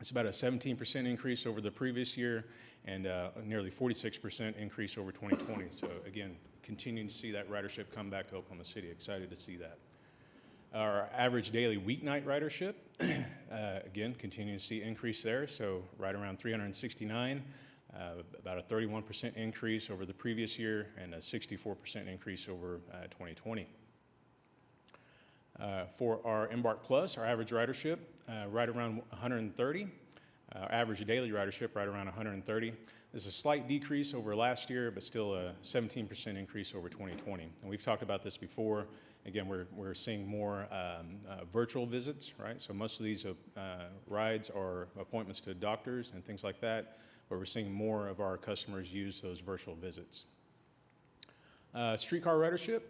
It's about a 17% increase over the previous year, and nearly 46% increase over 2020. So again, continuing to see that ridership come back to Oklahoma City. Excited to see that. Our average daily weeknight ridership, again, continuing to see increase there. So right around 369. About a 31% increase over the previous year and a 64% increase over 2020. For our Embark Plus, our average ridership, right around 130. Our average daily ridership, right around 130. This is a slight decrease over last year, but still a 17% increase over 2020. And we've talked about this before. Again, we're seeing more virtual visits, right? So most of these rides are appointments to doctors and things like that, but we're seeing more of our customers use those virtual visits. Streetcar ridership,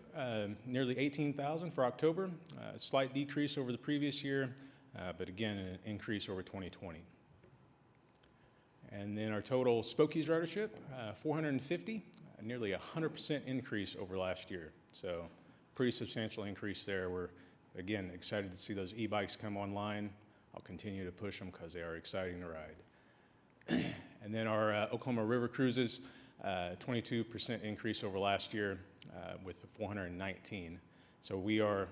nearly 18,000 for October, a slight decrease over the previous year, but again, an increase over 2020. And then our total Spokies ridership, 450, nearly 100% increase over last year. So pretty substantial increase there. We're, again, excited to see those e-bikes come online. I'll continue to push them because they are exciting to ride. And then our Oklahoma River cruises, 22% increase over last year with 419. So we are,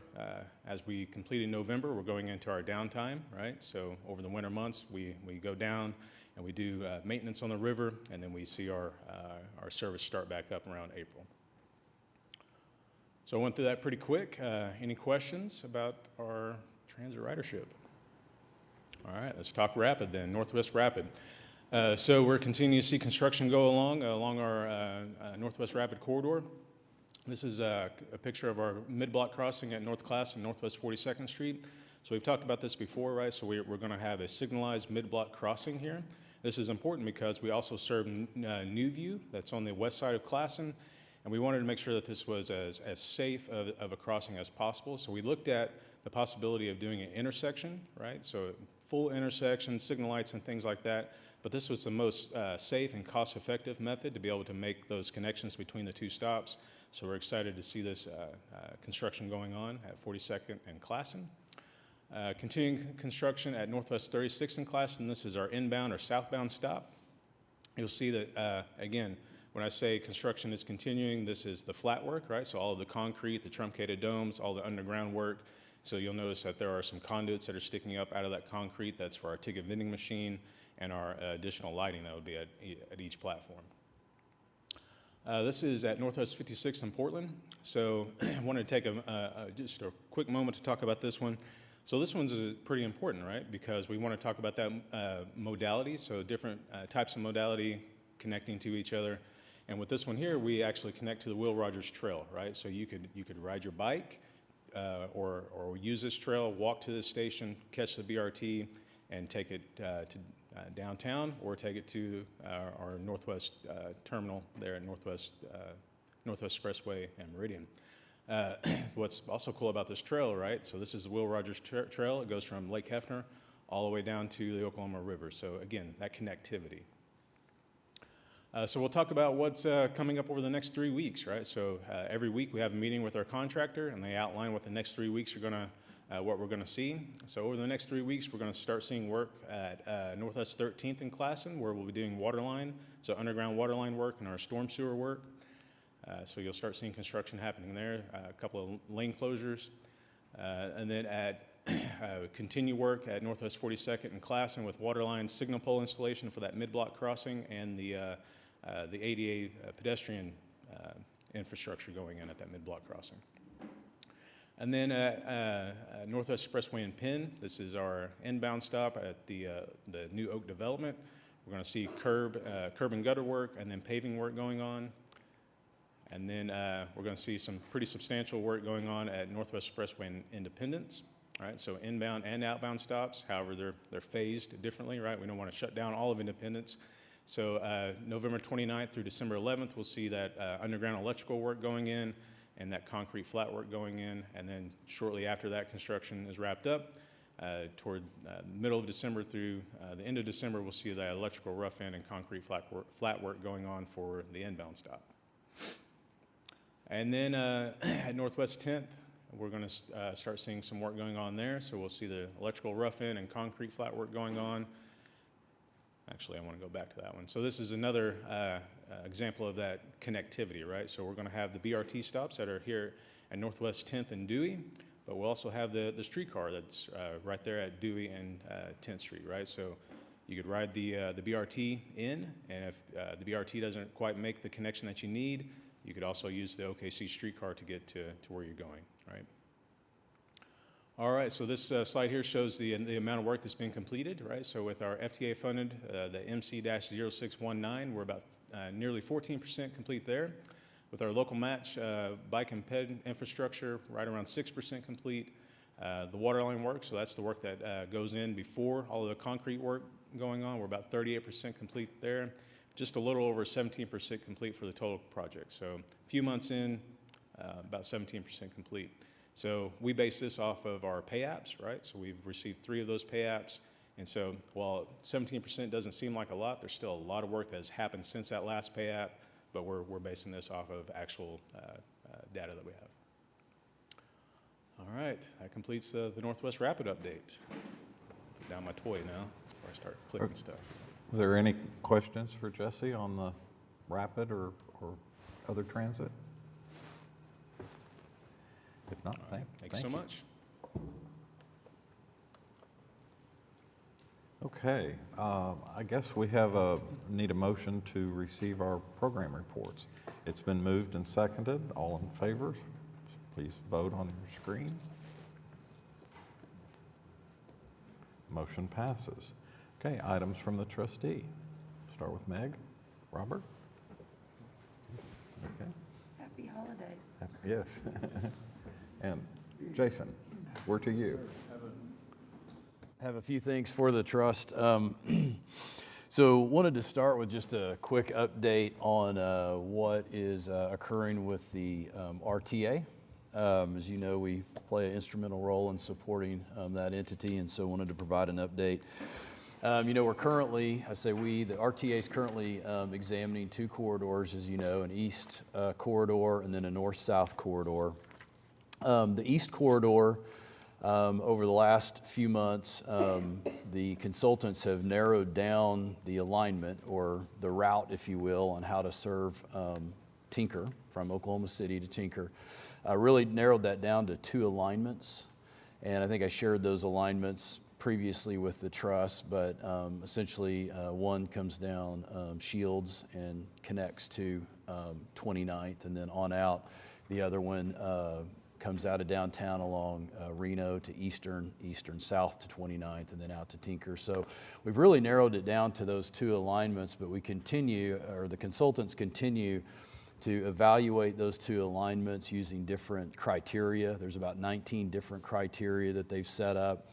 as we complete in November, we're going into our downtime, right? So over the winter months, we go down and we do maintenance on the river, and then we see our service start back up around April. So I went through that pretty quick. Any questions about our transit ridership? All right, let's talk Rapid then, Northwest Rapid. So we're continuing to see construction go along our Northwest Rapid corridor. This is a picture of our mid-block crossing at North Class and Northwest 42nd Street. So we've talked about this before, right? So we're going to have a signalized mid-block crossing here. This is important because we also serve Newview, that's on the west side of Classen, and we wanted to make sure that this was as safe of a crossing as possible. So we looked at the possibility of doing an intersection, right? So full intersection, signal lights and things like that. But this was the most safe and cost-effective method to be able to make those connections between the two stops. So we're excited to see this construction going on at 42nd and Classen. Continuing construction at Northwest 36th and Classen. This is our inbound or southbound stop. You'll see that, again, when I say construction is continuing, this is the flat work, right? So all of the concrete, the truncated domes, all the underground work. So you'll notice that there are some conduits that are sticking up out of that concrete. That's for our ticket vending machine and our additional lighting that would be at each platform. This is at Northwest 56th in Portland. So I wanted to take just a quick moment to talk about this one. So this one's pretty important, right? Because we want to talk about that modality, so different types of modality connecting to each other. And with this one here, we actually connect to the Will Rogers Trail, right? So you could ride your bike or use this trail, walk to this station, catch the BRT, and take it to downtown, or take it to our Northwest terminal there at Northwest Expressway and Meridian. What's also cool about this trail, right? So this is the Will Rogers Trail. It goes from Lake Hefner all the way down to the Oklahoma River. So again, that connectivity. So we'll talk about what's coming up over the next 3 weeks, right? So every week we have a meeting with our contractor, and they outline what the next 3 weeks are gonna, what we're gonna see. So over the next 3 weeks, we're gonna start seeing work at Northwest 13th in Classen, where we'll be doing water line, so underground water line work and our storm sewer work. So you'll start seeing construction happening there, a couple of lane closures. And then at continue work at Northwest 42nd and Classen with water line signal pole installation for that mid-block crossing and the ADA pedestrian infrastructure going in at that mid-block crossing. And then Northwest Expressway in Penn, this is our inbound stop at the New Oak development. We're going to see curb and gutter work and then paving work going on. And then we're going to see some pretty substantial work going on at Northwest Expressway in Independence. Right, so inbound and outbound stops. However, they're phased differently. Right, we don't want to shut down all of Independence. So November 29th through December 11th, we'll see that underground electrical work going in and that concrete flat work going in. And then shortly after that construction is wrapped up, toward the middle of December through the end of December, we'll see that electrical rough end and concrete flat work going on for the inbound stop. And then at Northwest 10th, we're going to start seeing some work going on there. So we'll see the electrical rough end and concrete flat work going on. Actually, I want to go back to that one. So this is another example of that connectivity, right? So we're going to have the BRT stops that are here at Northwest 10th and Dewey, but we'll also have the streetcar that's right there at Dewey and 10th Street, right? So you could ride the BRT in, and if the BRT doesn't quite make the connection that you need, you could also use the OKC streetcar to get to where you're going, right? All right, so this slide here shows the amount of work that's been completed, right? So with our FTA funded, the MC-0619, we're about nearly 14% complete there. With our local match bike and ped infrastructure, right around 6% complete. The water line work, so that's the work that goes in before all of the concrete work going on. We're about 38% complete there. Just a little over 17% complete for the total project. So a few months in, about 17% complete. So we base this off of our pay apps, right? So we've received 3 of those pay apps. And so while 17% doesn't seem like a lot, there's still a lot of work that has happened since that last pay app, but we're basing this off of actual data that we have. All right, that completes the Northwest Rapid update. Put down my toy now before I start clicking stuff. Are there any questions for Jesse on the rapid or other transit? If not, thank Thanks so much. Okay, I guess we need a motion to receive our program reports. It's been moved and seconded. All in favor, please vote on your screen. Motion passes. Okay, items from the trustee. Start with Meg. Robert? Okay. Happy holidays. Yes. And Jason, we're to you. Have a few things for the trust. So wanted to start with just a quick update on what is occurring with the RTA. As you know, we play an instrumental role in supporting that entity, and so wanted to provide an update. You know, we're currently, the RTA is currently examining 2 corridors, as you know, an east corridor and then a north-south corridor. The east corridor, over the last few months, the consultants have narrowed down the alignment or the route, if you will, on how to serve Tinker from Oklahoma City to Tinker. Really narrowed that down to 2 alignments, and I think I shared those alignments previously with the trust, but essentially one comes down Shields and connects to 29th, and then on out. The other one comes out of downtown along Reno to Eastern south to 29th, and then out to Tinker. So we've really narrowed it down to those 2 alignments, but we continue, or the consultants continue to evaluate those 2 alignments using different criteria. There's about 19 different criteria that they've set up.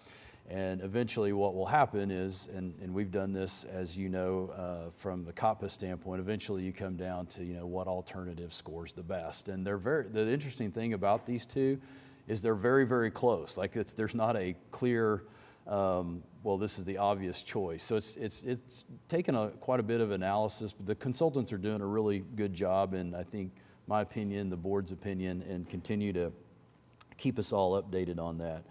And eventually what will happen is, and we've done this, as you know, from the COPPA standpoint, eventually you come down to, what alternative scores the best. And the interesting thing about these two is they're very, very close. Like there's not a clear, well, this is the obvious choice. So it's taken quite a bit of analysis, but the consultants are doing a really good job, and I think my opinion, the board's opinion, and continue to keep us all updated on that.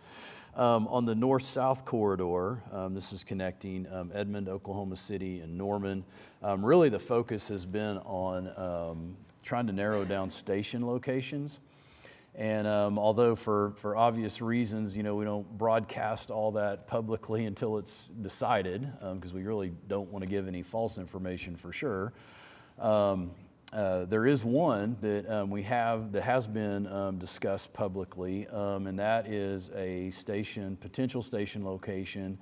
On the north-south corridor, this is connecting Edmond, Oklahoma City, and Norman. Really the focus has been on trying to narrow down station locations. And although for obvious reasons, we don't broadcast all that publicly until it's decided, because we really don't want to give any false information for sure. There is one that we have that has been discussed publicly, and that is a potential station location,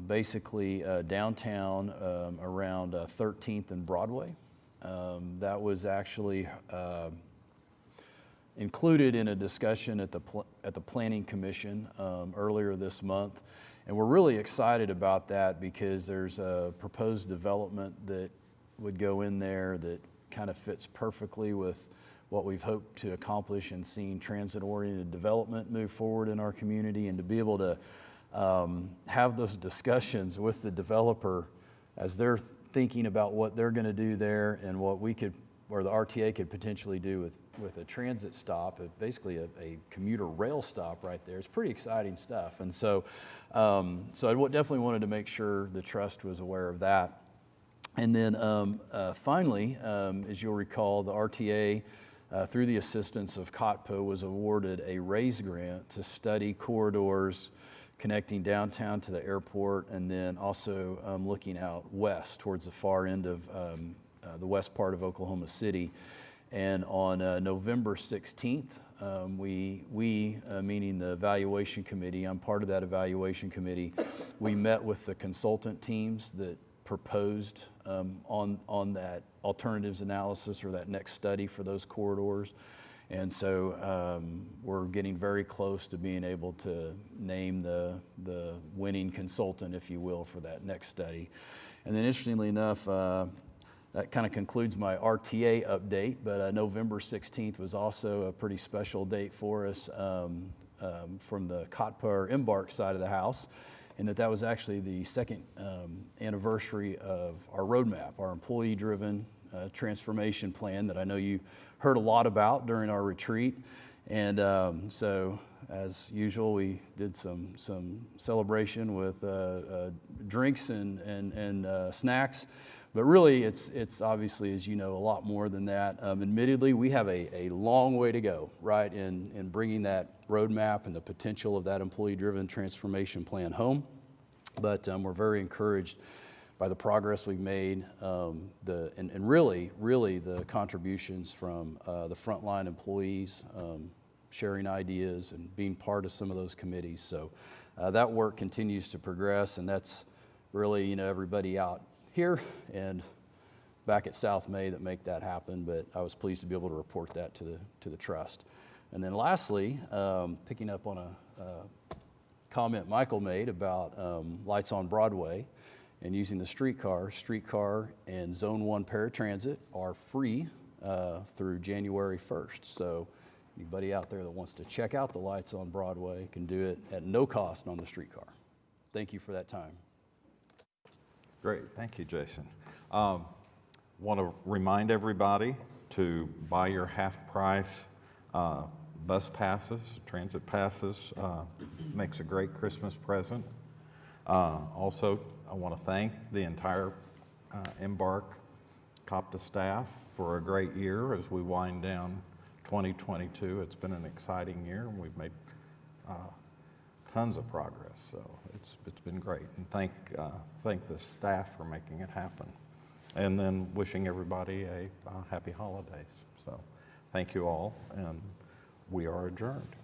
basically downtown around 13th and Broadway. That was actually included in a discussion at the Planning Commission earlier this month, and we're really excited about that because there's a proposed development that would go in there that kind of fits perfectly with what we've hoped to accomplish in seeing transit-oriented development move forward in our community, and to be able to have those discussions with the developer as they're thinking about what they're going to do there and what we could, or the RTA could potentially do with a transit stop, basically a commuter rail stop right there. It's pretty exciting stuff. And so I definitely wanted to make sure the trust was aware of that. And then finally, as you'll recall, the RTA, through the assistance of COTPO, was awarded a RAISE grant to study corridors connecting downtown to the airport, and then also looking out west towards the far end of the west part of Oklahoma City. And on November 16th, we meaning the evaluation committee, I'm part of that evaluation committee, we met with the consultant teams that proposed on that alternatives analysis or that next study for those corridors. And so we're getting very close to being able to name the winning consultant, if you will, for that next study. And then interestingly enough, that kind of concludes my RTA update, but November 16th was also a pretty special date for us from the COTPA or Embark side of the house, and that was actually the second anniversary of our roadmap, our employee-driven transformation plan that I know you heard a lot about during our retreat. And so, as usual, we did some celebration with drinks and snacks. But really, it's obviously, as you know, a lot more than that. Admittedly, we have a long way to go, right, in bringing that roadmap and the potential of that employee-driven transformation plan home. But we're very encouraged by the progress we've made, and really the contributions from the frontline employees, sharing ideas and being part of some of those committees. So that work continues to progress, and that's really, everybody out here and back at South May that make that happen, but I was pleased to be able to report that to the trust. And then lastly, picking up on a comment Michael made about lights on Broadway and using the streetcar and Zone 1 paratransit are free through January 1st. So anybody out there that wants to check out the lights on Broadway can do it at no cost on the streetcar. Thank you for that time. Great, thank you, Jason. Want to remind everybody to buy your half-price bus passes, transit passes. Makes a great Christmas present. Also, I want to thank the entire Embark COPTA staff for a great year as we wind down 2022. It's been an exciting year, and we've made tons of progress, so it's been great. And thank the staff for making it happen. And then wishing everybody a happy holidays. So thank you all, and we are adjourned.